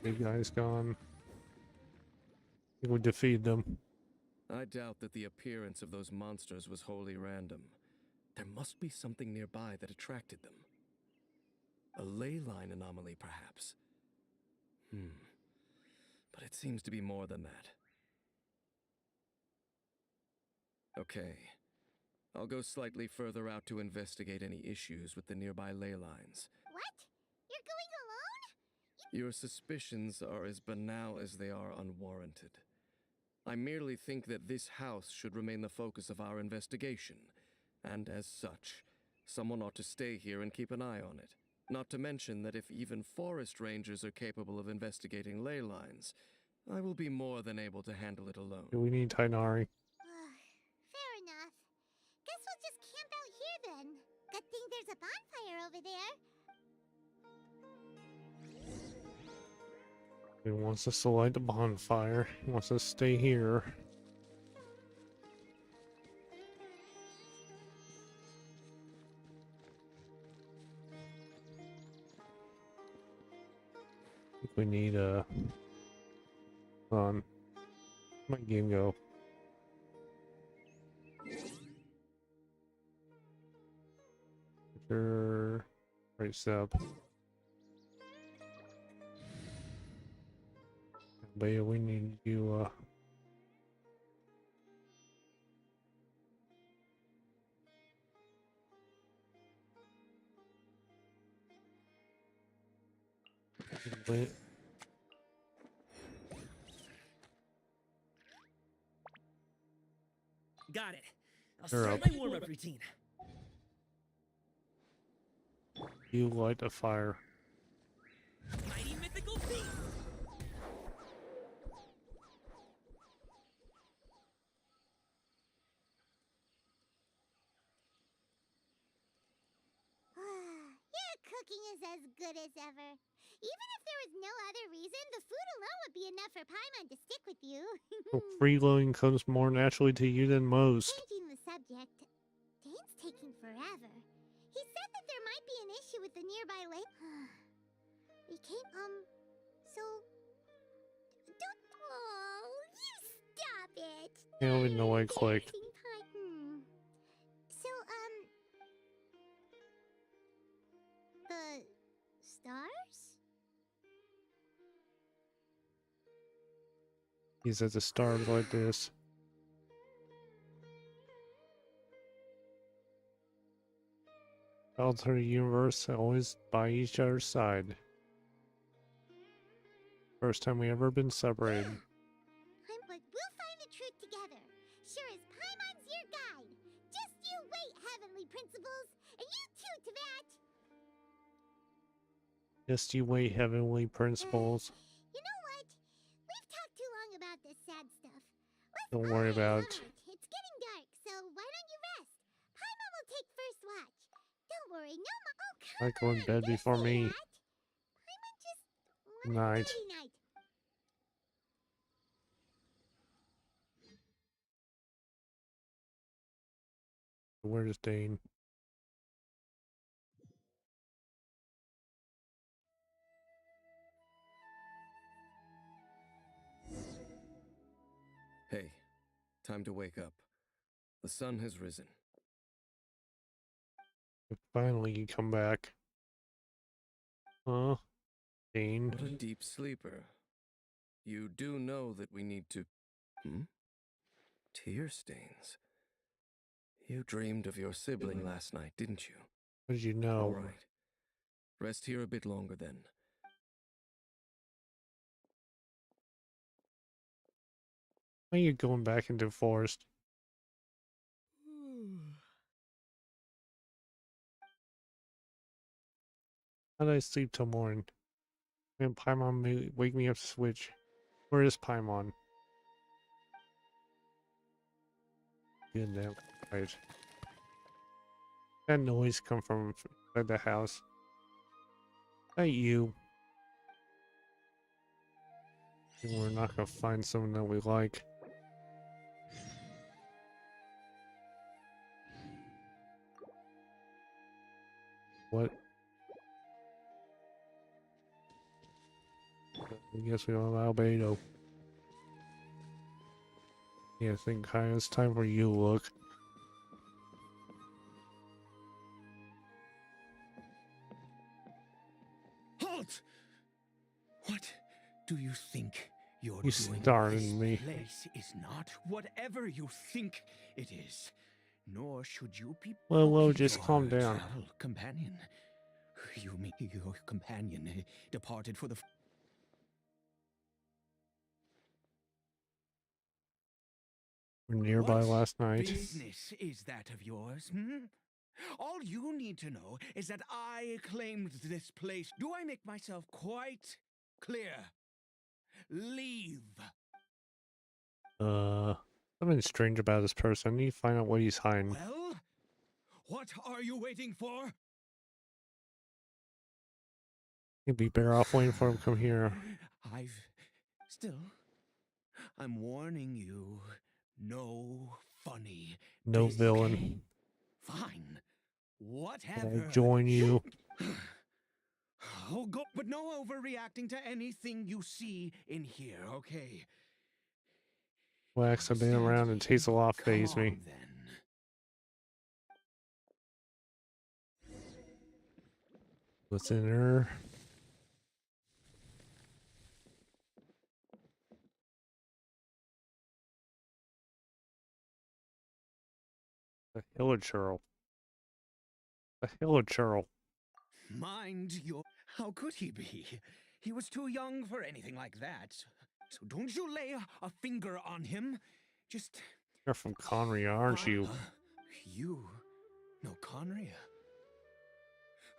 Big guy's gone. I think we defeat them. I doubt that the appearance of those monsters was wholly random. There must be something nearby that attracted them. A ley line anomaly, perhaps. But it seems to be more than that. Okay. I'll go slightly further out to investigate any issues with the nearby ley lines. What? You're going alone? Your suspicions are as banal as they are unwarranted. I merely think that this house should remain the focus of our investigation, and as such, someone ought to stay here and keep an eye on it. Not to mention that if even forest rangers are capable of investigating ley lines, I will be more than able to handle it alone. We need Tainari. Fair enough. Guess we'll just camp out here then. Good thing there's a bonfire over there. He wants us to light the bonfire. He wants us to stay here. I think we need a... my game go. Sure. Right step. But yeah, we need you, lit. Got it. I'll You're start up. my warm-up routine. You light the fire. Mighty mythical beast. Your cooking is as good as ever. Even if there was no other reason, the food alone would be enough for Paimon to stick with you. Freeloading comes more naturally to you than most. Changing the subject, Dane's taking forever. He said that there might be an issue with the nearby lake. We came, so... Don't... Oh, you stop it! I don't even know why I clicked. So, the... stars? He's at the stars like this. Alternate universe, always by each other's side. First time we ever been separated. But we'll find principles, and you too, Tvat. Yes, you wait, heavenly principles. You know what? We've talked too long about this sad stuff. Let's Don't worry about it. It's getting dark, so why don't you rest? Paimon will take first watch. Don't worry, no more. Oh, come I go in on, bed don't before say me. that. Paimon just wants Night. a night. Where's Dane? Hey, time to wake up. The sun has risen. Finally, you come back. Huh? Dane? What a deep sleeper. You do know that we need to... Tear stains. You dreamed of your sibling last night, didn't you? What did you know? All right. Rest here a bit longer then. Why are you going back into the forest? How did I sleep till morning? Man, Paimon may wake me up to switch. Where is Paimon? Good damn. Right. That noise come from inside the house. That you. We're not gonna find someone that we like. What? I guess we don't allow Beto. Yeah, I think Kaya, it's time for you to look. Halt! What do you think you're You doing? started This me. place is not whatever you think it is. Nor should you be Well, poking just your calm down. travel companion. You mean your companion departed for the... We're nearby What last night. business is that of yours, hmm? All you need to know is that I claimed this place. Do I make myself quite clear? Leave. Something strange about this person. I need to find out what he's hiding. Well, what are you waiting for? You'd be better off waiting for him to come here. I'm warning you. No funny No business. villain. Fine. I'll Whatever. join you. Oh, go, but no overreacting to anything you see in here, okay? Wax, I've been around and takes a lot to Come phase me. on, then. What's in her? A hilichurl. A hilichurl. Mind your... How could he be? He was too young for anything like that. So don't you lay a finger on him. Just... You're from Conria, aren't you? You? No, Conria.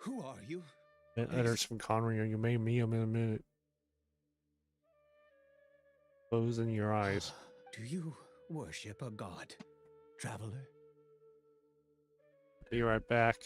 Who are you? Letters from Conria. You made me him in a minute. Closing your eyes. Do you worship a god, traveler? Be right back.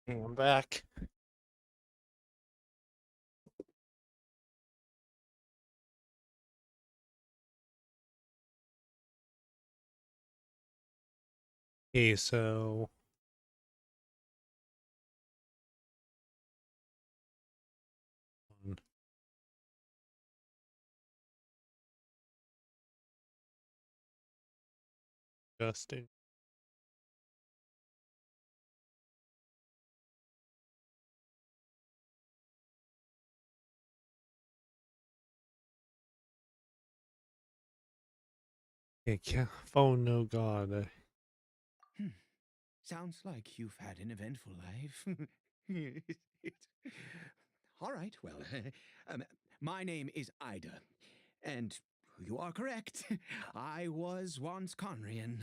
And I'm back. Okay, so Justin. Okay, phone no god. Sounds like you've had an eventful life. All right, well, my name is Ida, and you are correct. I was once Conrian.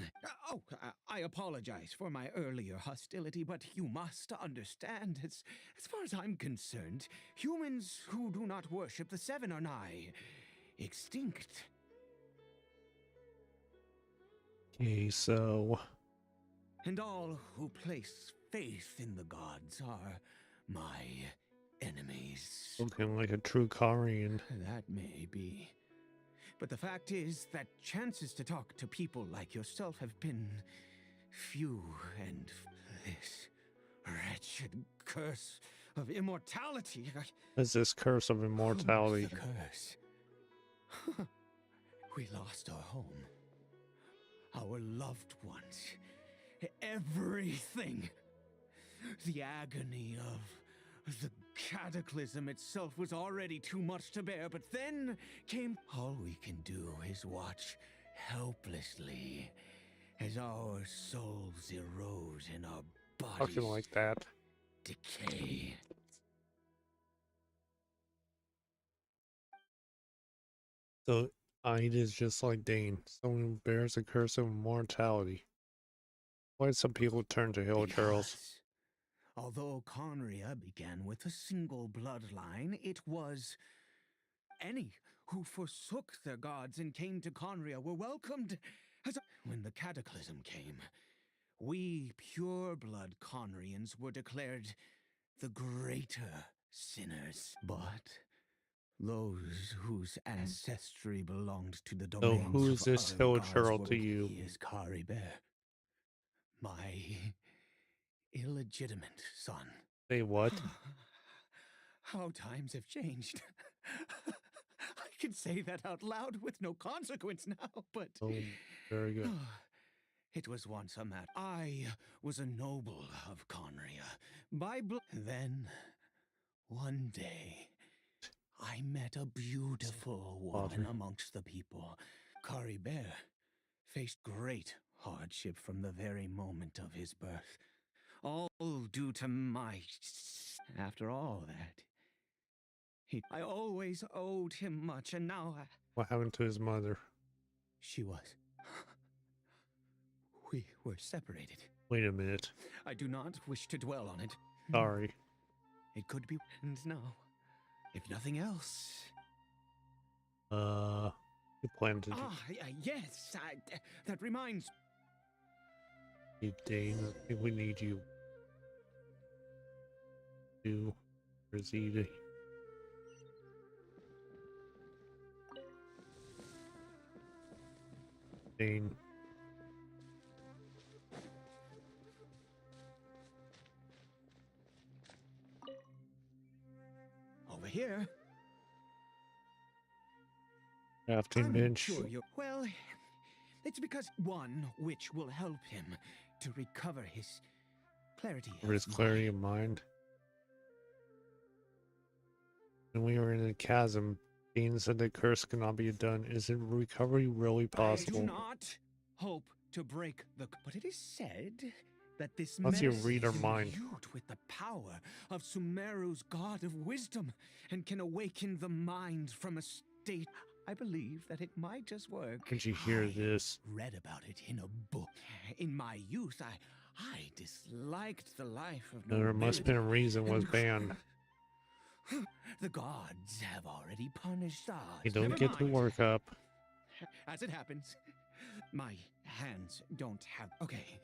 I apologize for my earlier hostility, but you must understand, as far as I'm concerned, humans who do not worship the Seven are nigh extinct. Okay, so And all who place faith in the gods are my enemies. looking like a true Korean. That may be. But the fact is that chances to talk to people like yourself have been few, and this wretched curse of immortality. Is this curse of immortality? The curse. We lost our home, our loved ones, everything. The agony of the cataclysm itself was already too much to bear, but then came... All we can do is watch helplessly as our souls erode and our bodies Talking like that. decay. So Ida's just like Dane, someone who bears a curse of immortality. Why did some people turn to hill girls? Because although Conria began with a single bloodline, it was any who forsook their gods and came to Conria were welcomed as a... When the cataclysm came, we pure-blood Conrians were declared the greater sinners. But those whose ancestry belonged to the So domains who's of this other hill gods girl were... to you? He is Kari Bear, my illegitimate son. Say what? How times have changed. I can say that out loud with no consequence now, but... Oh, very good. It was once a matter. I was a noble of Conria. By then, one day, I met a beautiful woman amongst the people. Kari Bear faced great hardship from the very moment of his birth. All due to my... After all that, I always owed him much, and now What happened to his mother? she was... We were separated. Wait a minute. I do not wish to dwell on it. Sorry. It could be... And now, if nothing else... You plan to do... Yes, that reminds... Hey, Dane, I think we need you. Where's Edie? Dane. Over here. Crafting bench. Sure you're... Well, it's because one which will help him to recover his clarity. Or his clarity of mind. When we were in the chasm, Dean said the curse cannot be done. Is it recovery really possible? I do not hope to break the... But it is said that this Unless you medicine read our is mind. imbued with the power of Sumeru's god of wisdom and can awaken the mind from a state... I believe that it might just work. Did you hear this? Read about it in a book. In my youth, I disliked the life of There must have been a reason was banned. The gods have already punished us. You don't Never get to mind. work up. As it happens, my hands don't have... Okay.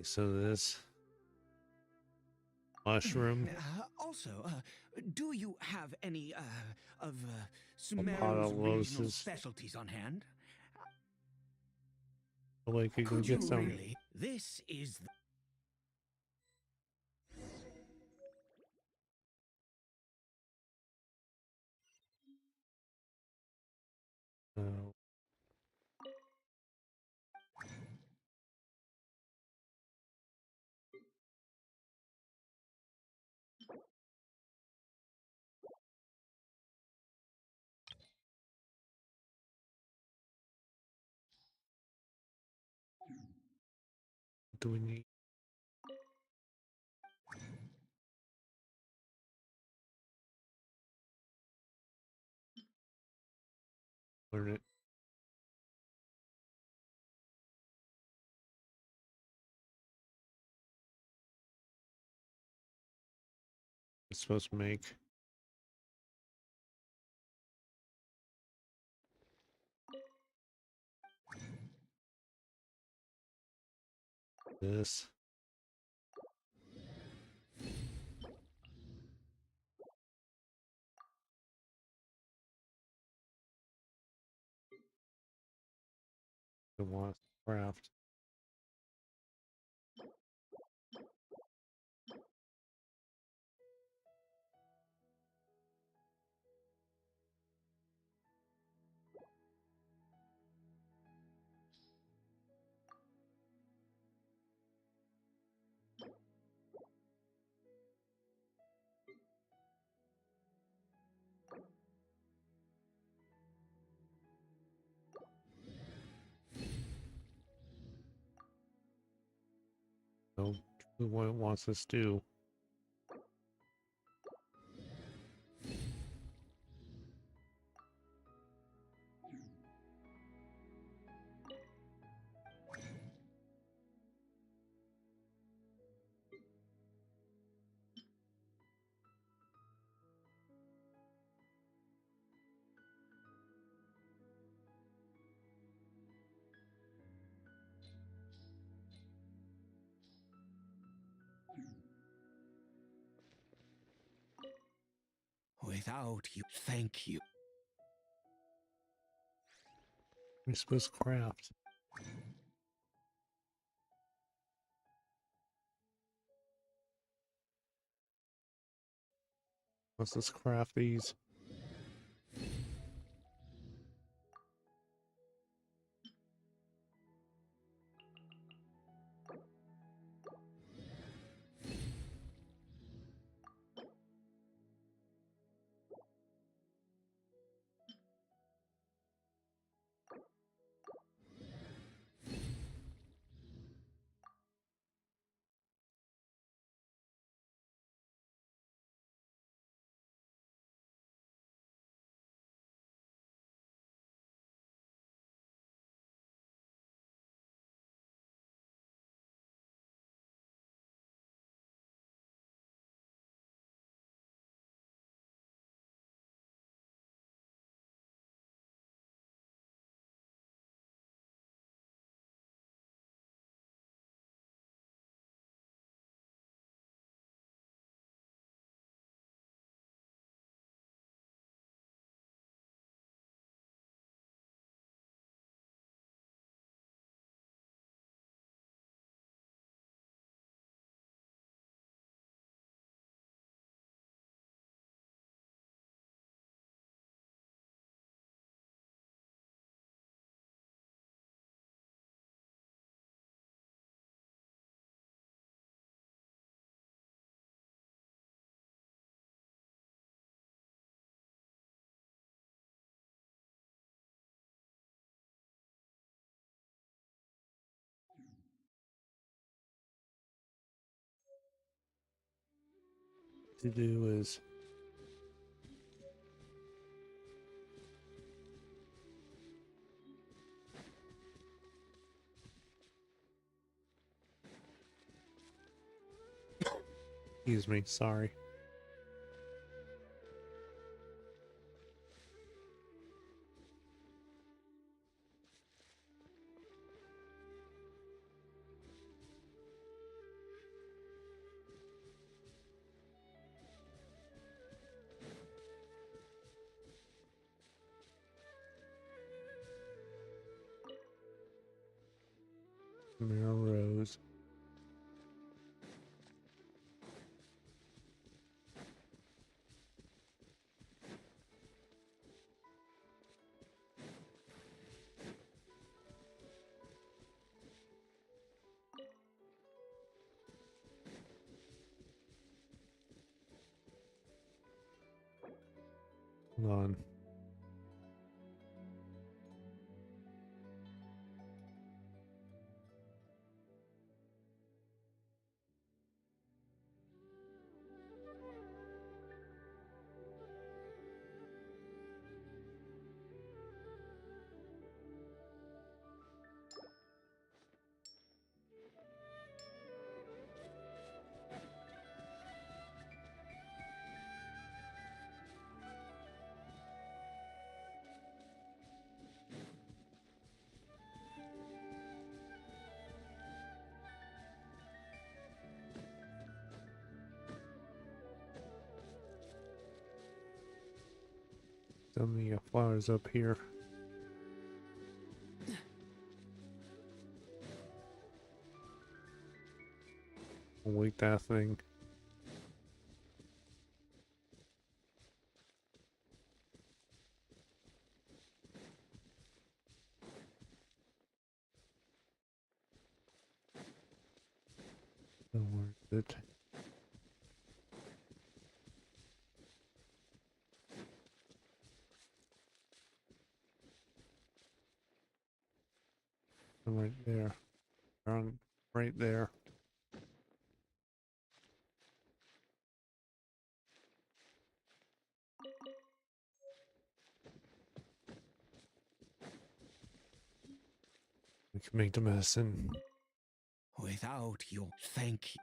So this Mushroom. Do you have any of A pot Sumeru's of regional roses. specialties on hand? Like you can Could get you some. really? This is Oh. What do we need? Learn it. It's supposed to make. This. It wants craft. So what it wants us to do. without you. Thank you. We're supposed to craft. Let's craft these. To do is excuse me, sorry. Sumeru Rose. Hold on. So many flowers up here. Wait, that thing. Where is it? Right there. Right there. We can make the medicine. Without your thank you.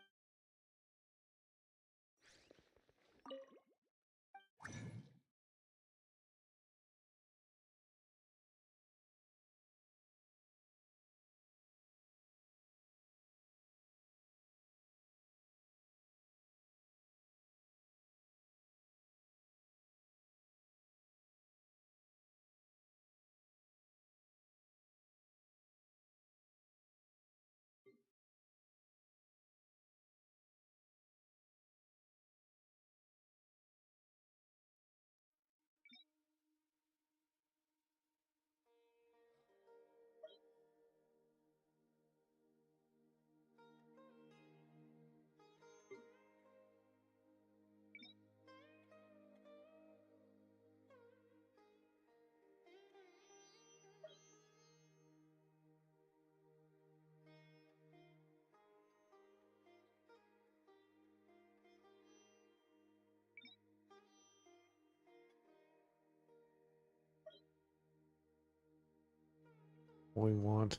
We want.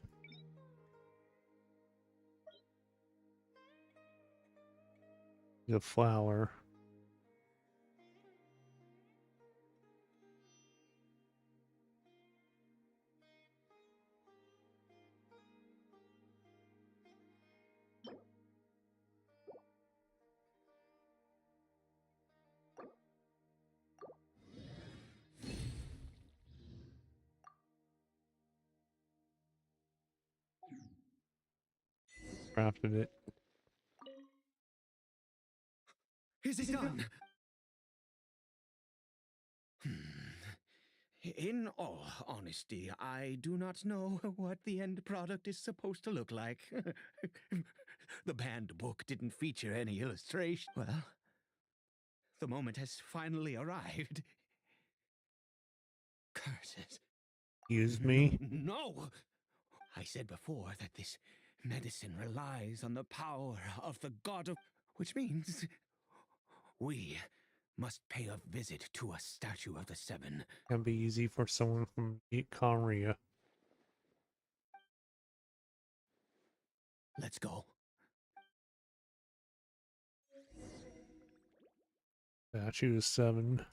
The flower. Crafted it. Is it done? In all honesty, I do not know what the end product is supposed to look like. The banned book didn't feature any illustration. Well, the moment has finally arrived. Curses. Excuse me? No! I said before that this medicine relies on the power of the god of... Which means we must pay a visit to a statue of the Seven. Can be easy for someone from Conria. Let's go. Statue is 7.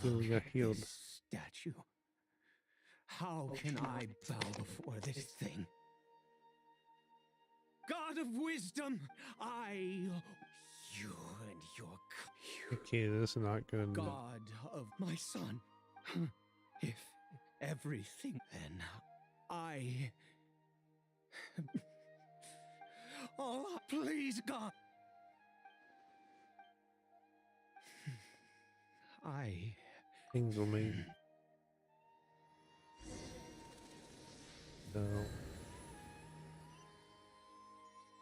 Healing got healed. This statue. How can I bow before this thing? God of wisdom, you and your Okay, this is not good. God of my son. If everything, then I. Oh, please, God. Things will make. No.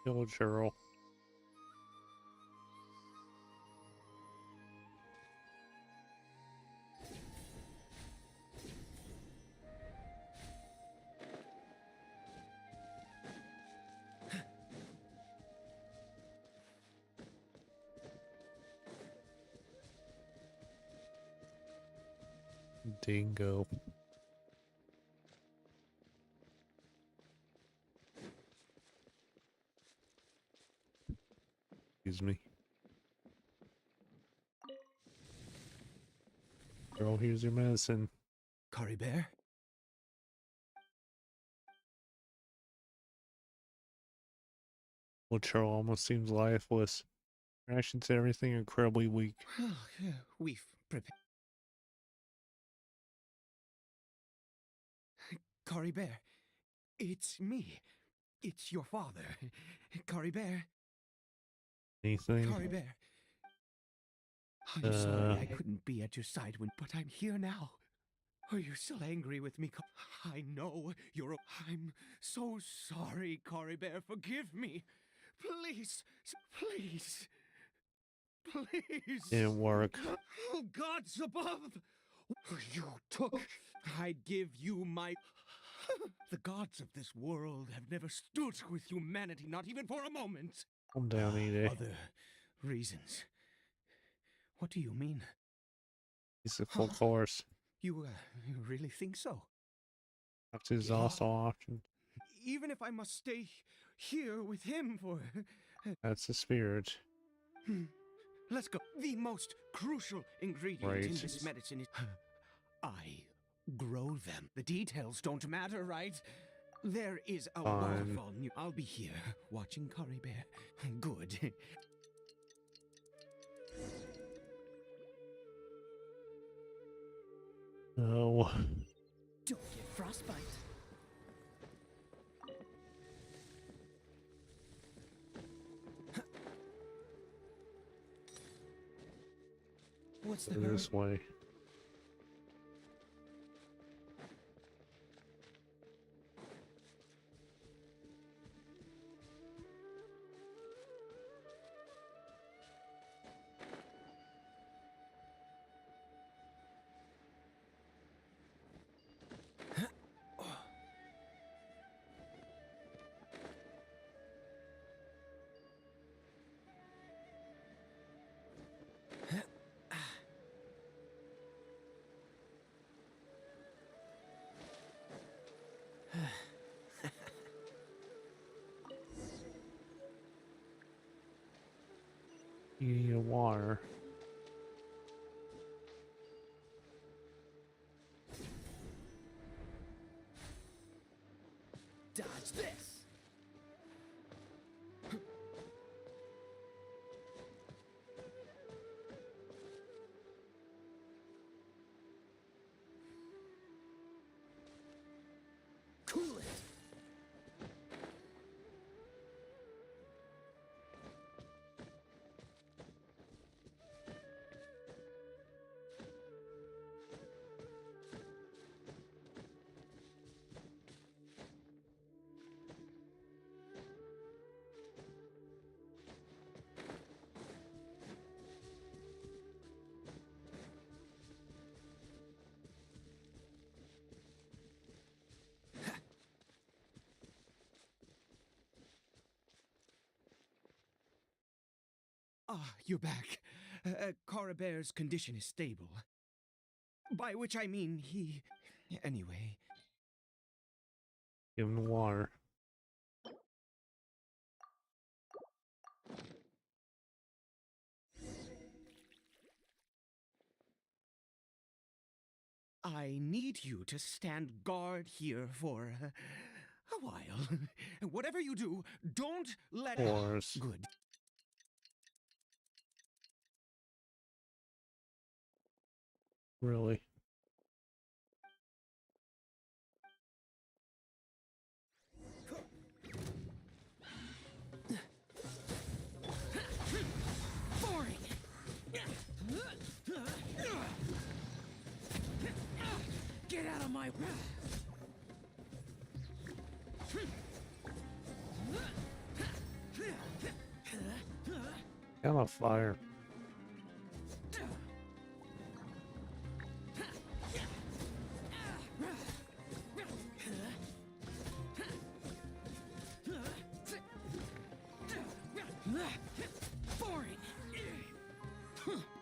Kill Cheryl. Dingo. Excuse me. Girl, here's your medicine. Curry Bear? Well, Cheryl almost seems lifeless. Reactions to everything incredibly weak. We've prepared. Curry Bear, it's me. It's your father. Curry Bear. Anything? Curry Bear. I'm sorry I couldn't be at your side but I'm here now. Are you still angry with me? I know you're. I'm so sorry, Curry Bear. Forgive me. Please, please, please. Didn't work. Oh, gods above. You took. I'd give you my. The gods of this world have never stood with humanity, not even for a moment. Calm down, Ede. Other reasons. What do you mean? He's a full force. You really think so? That's his also option. Even if I must stay here with him for... That's the spirit. Let's go. The most crucial ingredient in this medicine is... I grow them. The details don't matter, right? There is a waterfall. I'll be here, watching Curry Bear. Good. No. Don't get frostbite. What's the This way. You need water. Dodge this! Cool it! Ah, you're back. Cara Bear's condition is stable. By which I mean he... Anyway. Give him the water. I need you to stand guard here for a while. Whatever you do, don't let... Of course. Good. Really. Boring. Get out of my way. I'm on fire. Boring.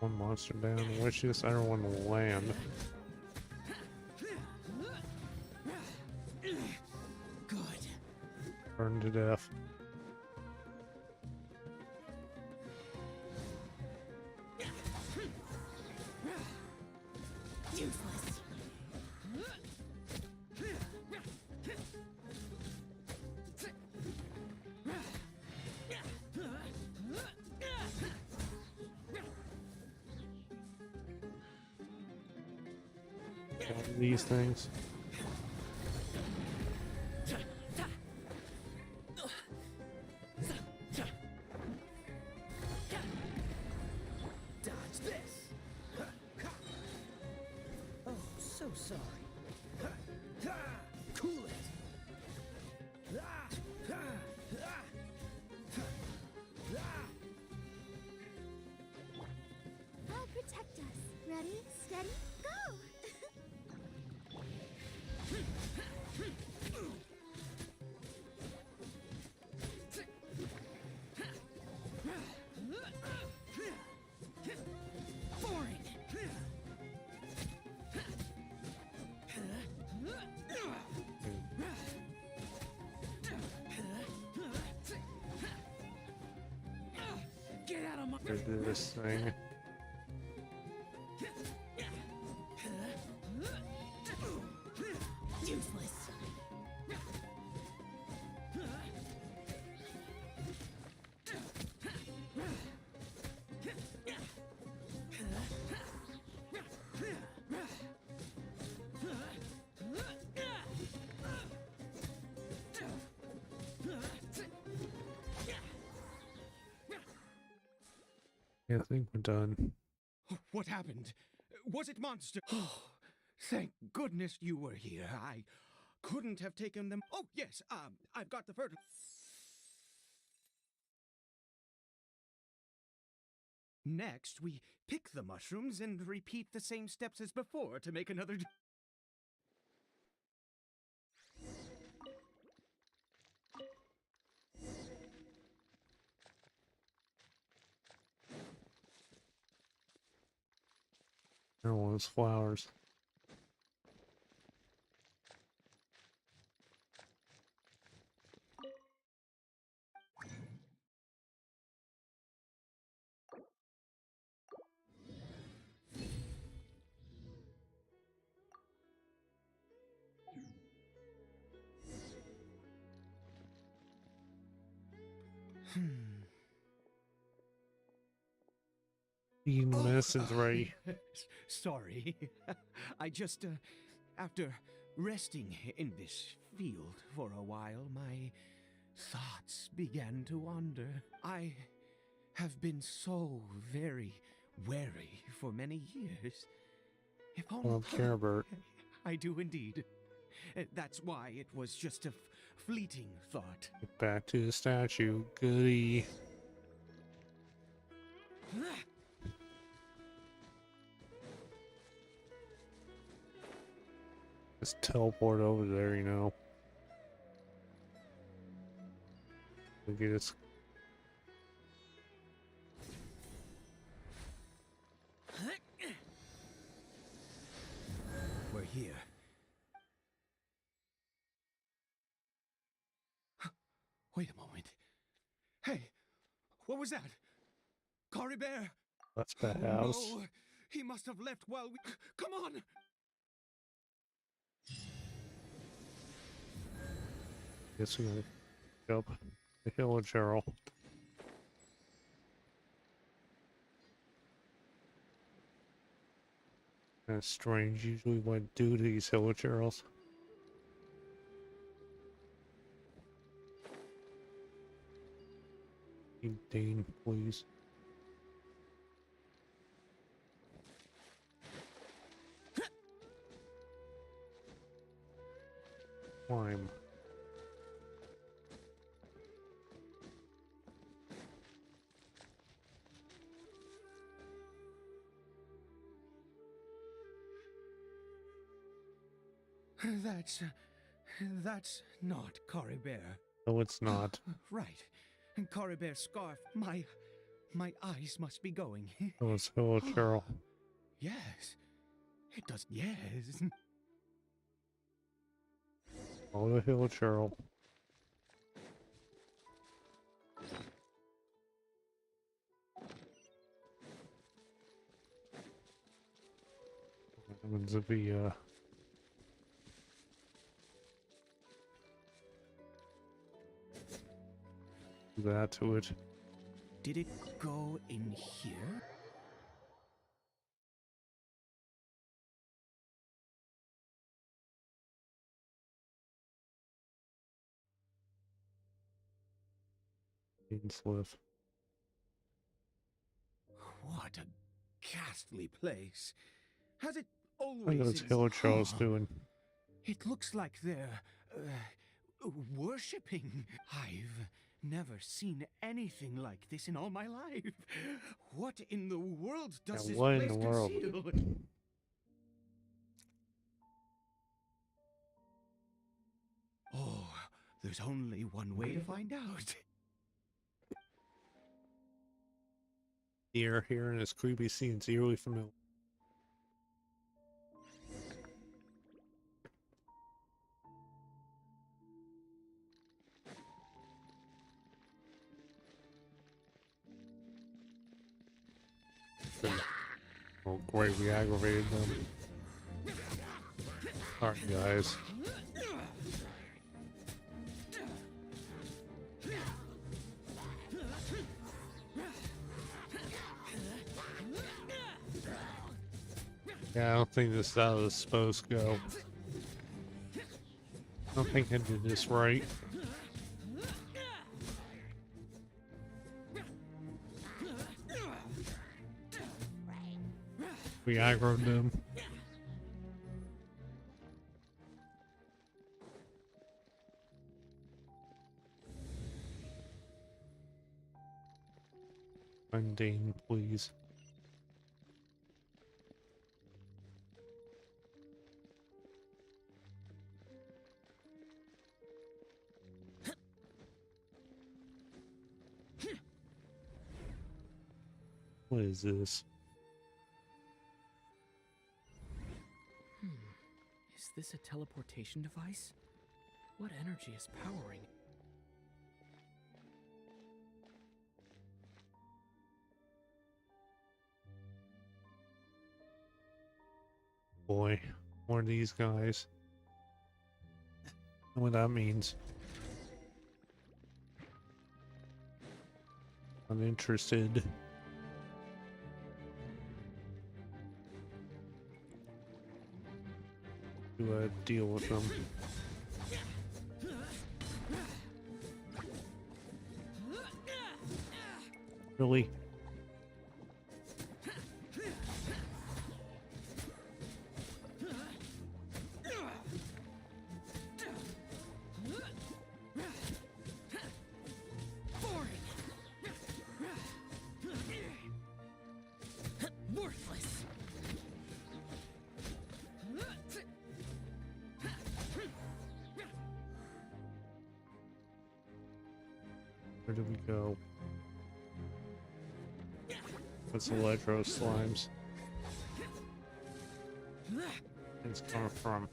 One monster down. Wish this other one will land. Good. Burned to death. Useless. These things. Dodge this. Oh, so sorry. Cool it. I'll protect us. Ready, steady, go! Boring. Get out of my... To do this thing. Useless. Yeah, I think we're done. What happened? Was it monster? Oh, thank goodness you were here. I couldn't have taken them. Oh, yes, I've got the fertilizer. Next, we pick the mushrooms and repeat the same steps as before to make another... There was flowers. The medicine's ready. Sorry. I just, after resting in this field for a while, my thoughts began to wander. I have been so very wary for many years. If I only... don't care, Bert. I do indeed. That's why it was just a fleeting thought. Get back to the statue. Goody. Just teleport over there, you know. Look at this. We're here. Wait a moment. Hey, what was that? Cory Bear? That's the Oh, house. no. He must have left while we... Come on! Guess we gotta go up the hill of Gerald. That's strange. Usually what do these hill of Geralds. Dane, please. Climb. That's not Coribert. No, it's not. Right. Coribert's scarf. My eyes must be going. Oh, it's hill of Gerald. Yes. It does. Yes. Oh, the hill of Gerald. Happens to be that to it. Did it go in here? Ainsliff. What a ghastly place. Has it always? What is hill of Gerald's doing? It looks like they're worshipping. I've never seen anything like this in all my life. What in the world does this what in place the world? conceal? Oh, there's only one way to find out. The air here in this creepy scene is eerily familiar. Oh, great, we aggravated them. Alright, guys. Yeah, I don't think this is how this is supposed to go. I don't think I did this right. We aggroed them. Mundane, please. What is this? Is this a teleportation device? What energy is powering? Boy, more of these guys. Know what that means. I'm interested. To deal with them. Really? Worthless. Where do we go? What's electro slimes? It's coming from.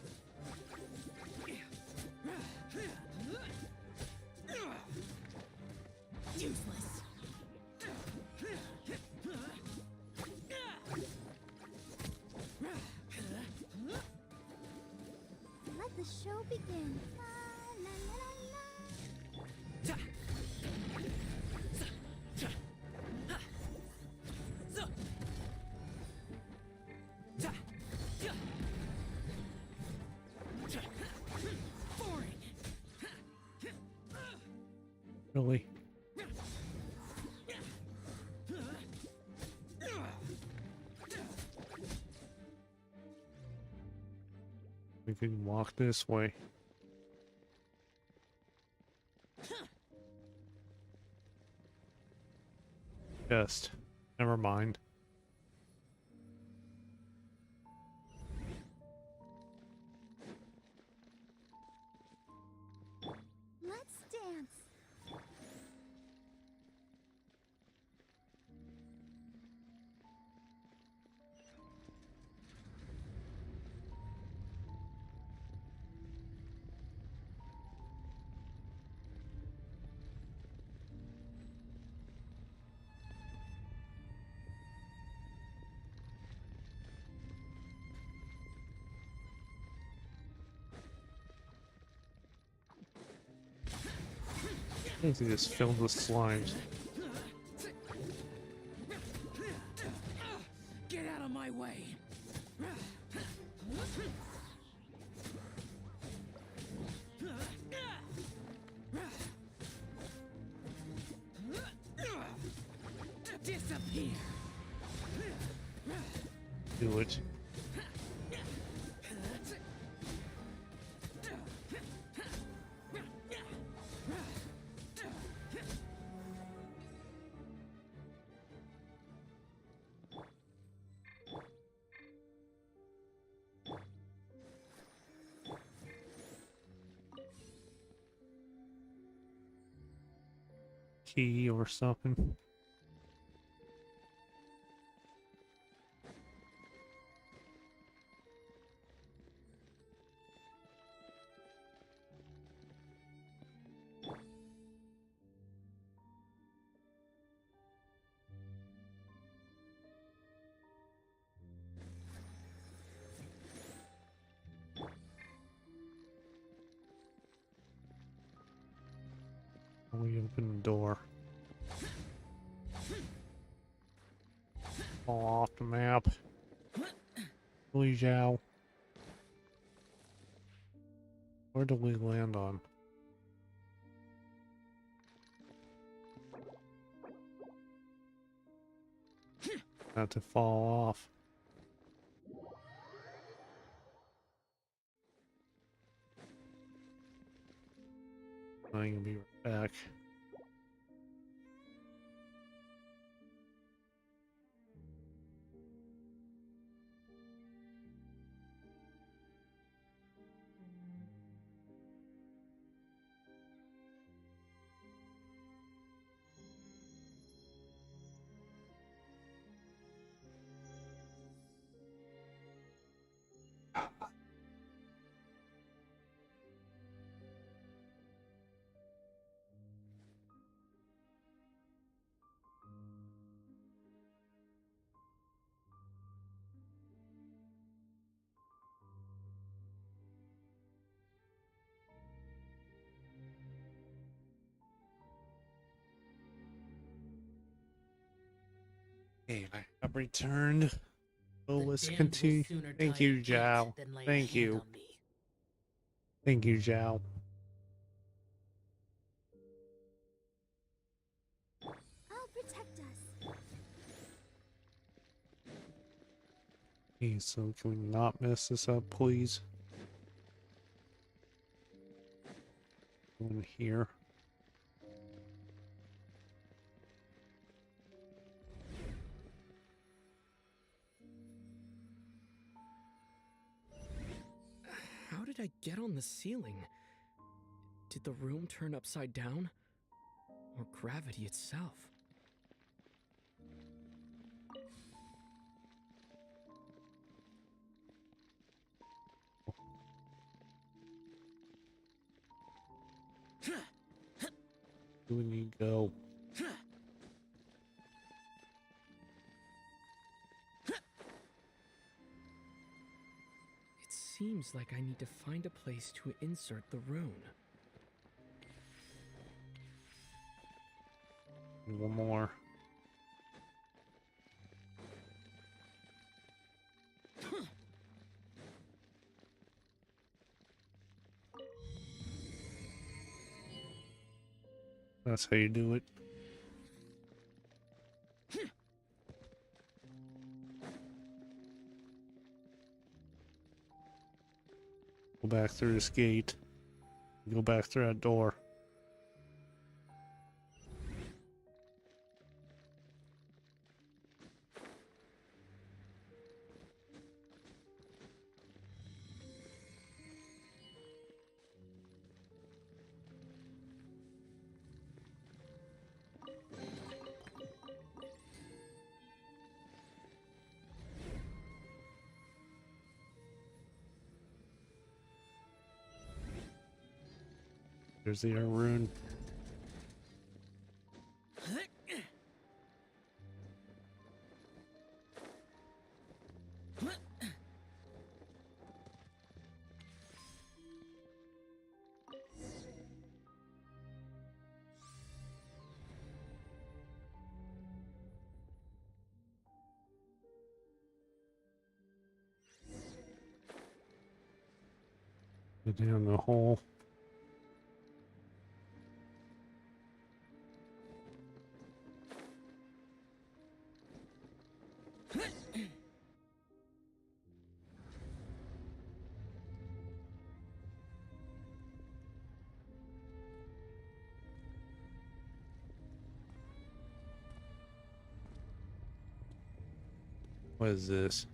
Useless. Let the show begin. La, la, la, la, la. Really? We can walk this way. Just never mind. Let's dance. I think they just filled with slimes. Get out of my way! Disappear! Do it. Key or something. We open the door. Fall off the map. Please, Zhao. Where do we land on? Not to fall off. I'm gonna be right back. Okay, I have returned. So let's continue. Thank you, Zhao. Thank you. Thank you, Zhao. I'll protect us. Okay, so can we not mess this up, please? Go in here. How did I get on the ceiling? Did the room turn upside down? Or gravity itself? Do we need to go? It seems like I need to find a place to insert the rune. One more. That's how you do it. Go back through this gate. Go back through that door. There's the rune. Go down the hole. What is this?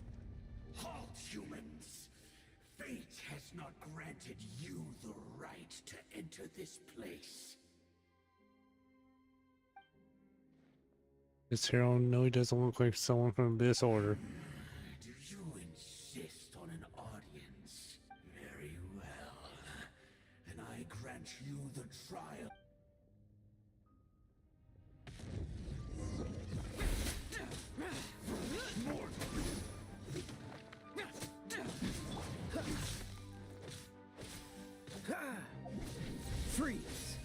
Halt, humans! Fate has not granted you the right to enter this place. This hero, no, he doesn't look like someone from this order. Do you insist on an audience? Very well. Then I grant you the trial. Freeze!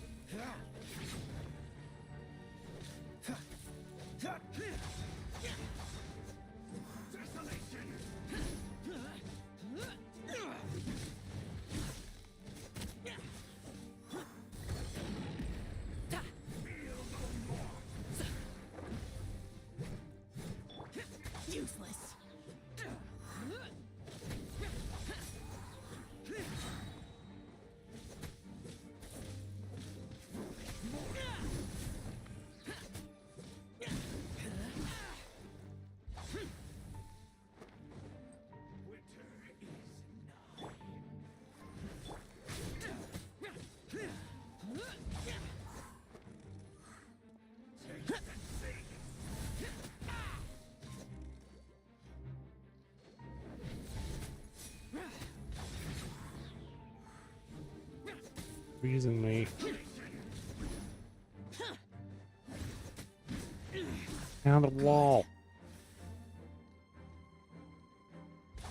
Useless. Freezing me. Down the wall.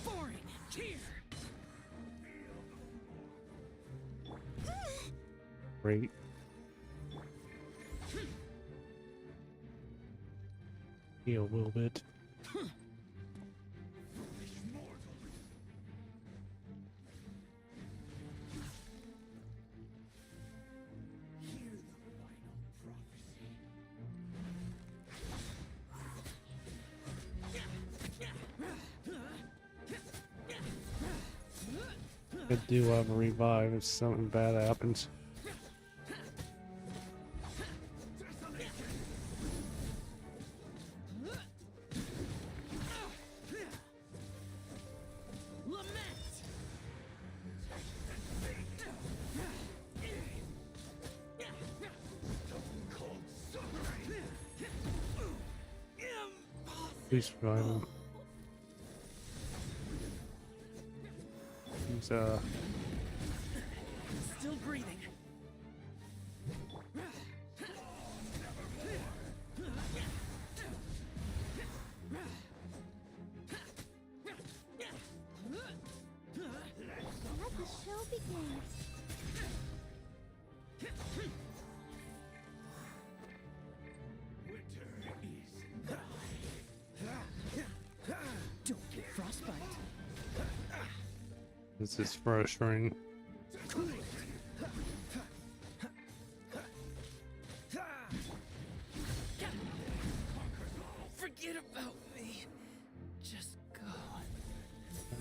Boring. Here. Great. Heal a little bit. Could do have a revive if something bad happens. Please revive him. He's Still breathing. Let the show begin. Don't get frostbite. This is frustrating.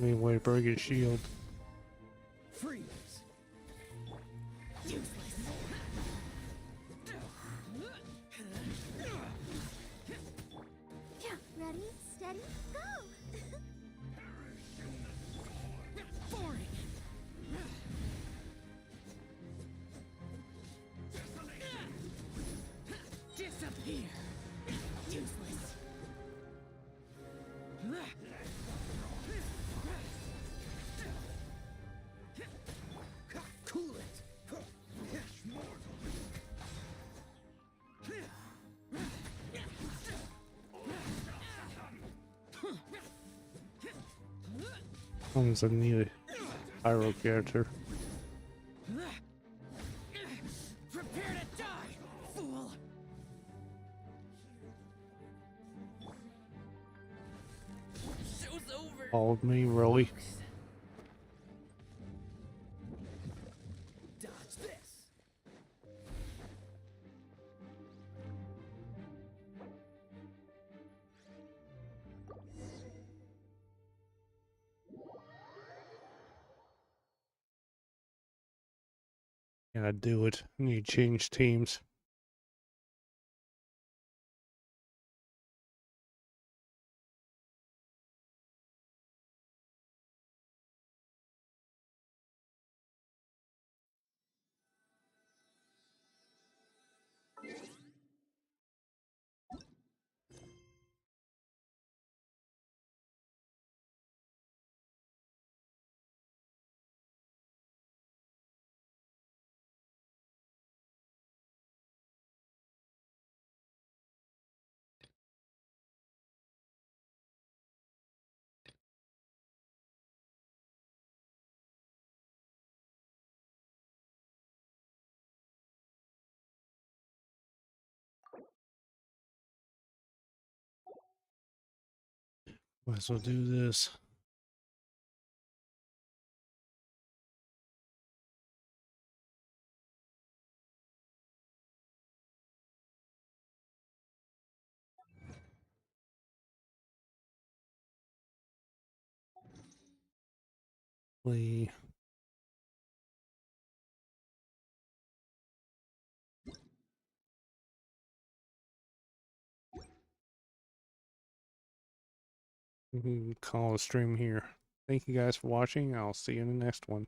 Anyway, break his shield. Freeze. Ready, steady, go! Disappear. Useless. Cool it. Someone's a new pyro character. Prepare to die, fool. Show's over. Followed me, really? Dodge this. Gotta do it. Need to change teams. Might as well do this. Play. Call a stream here. Thank you guys for watching. I'll see you in the next one.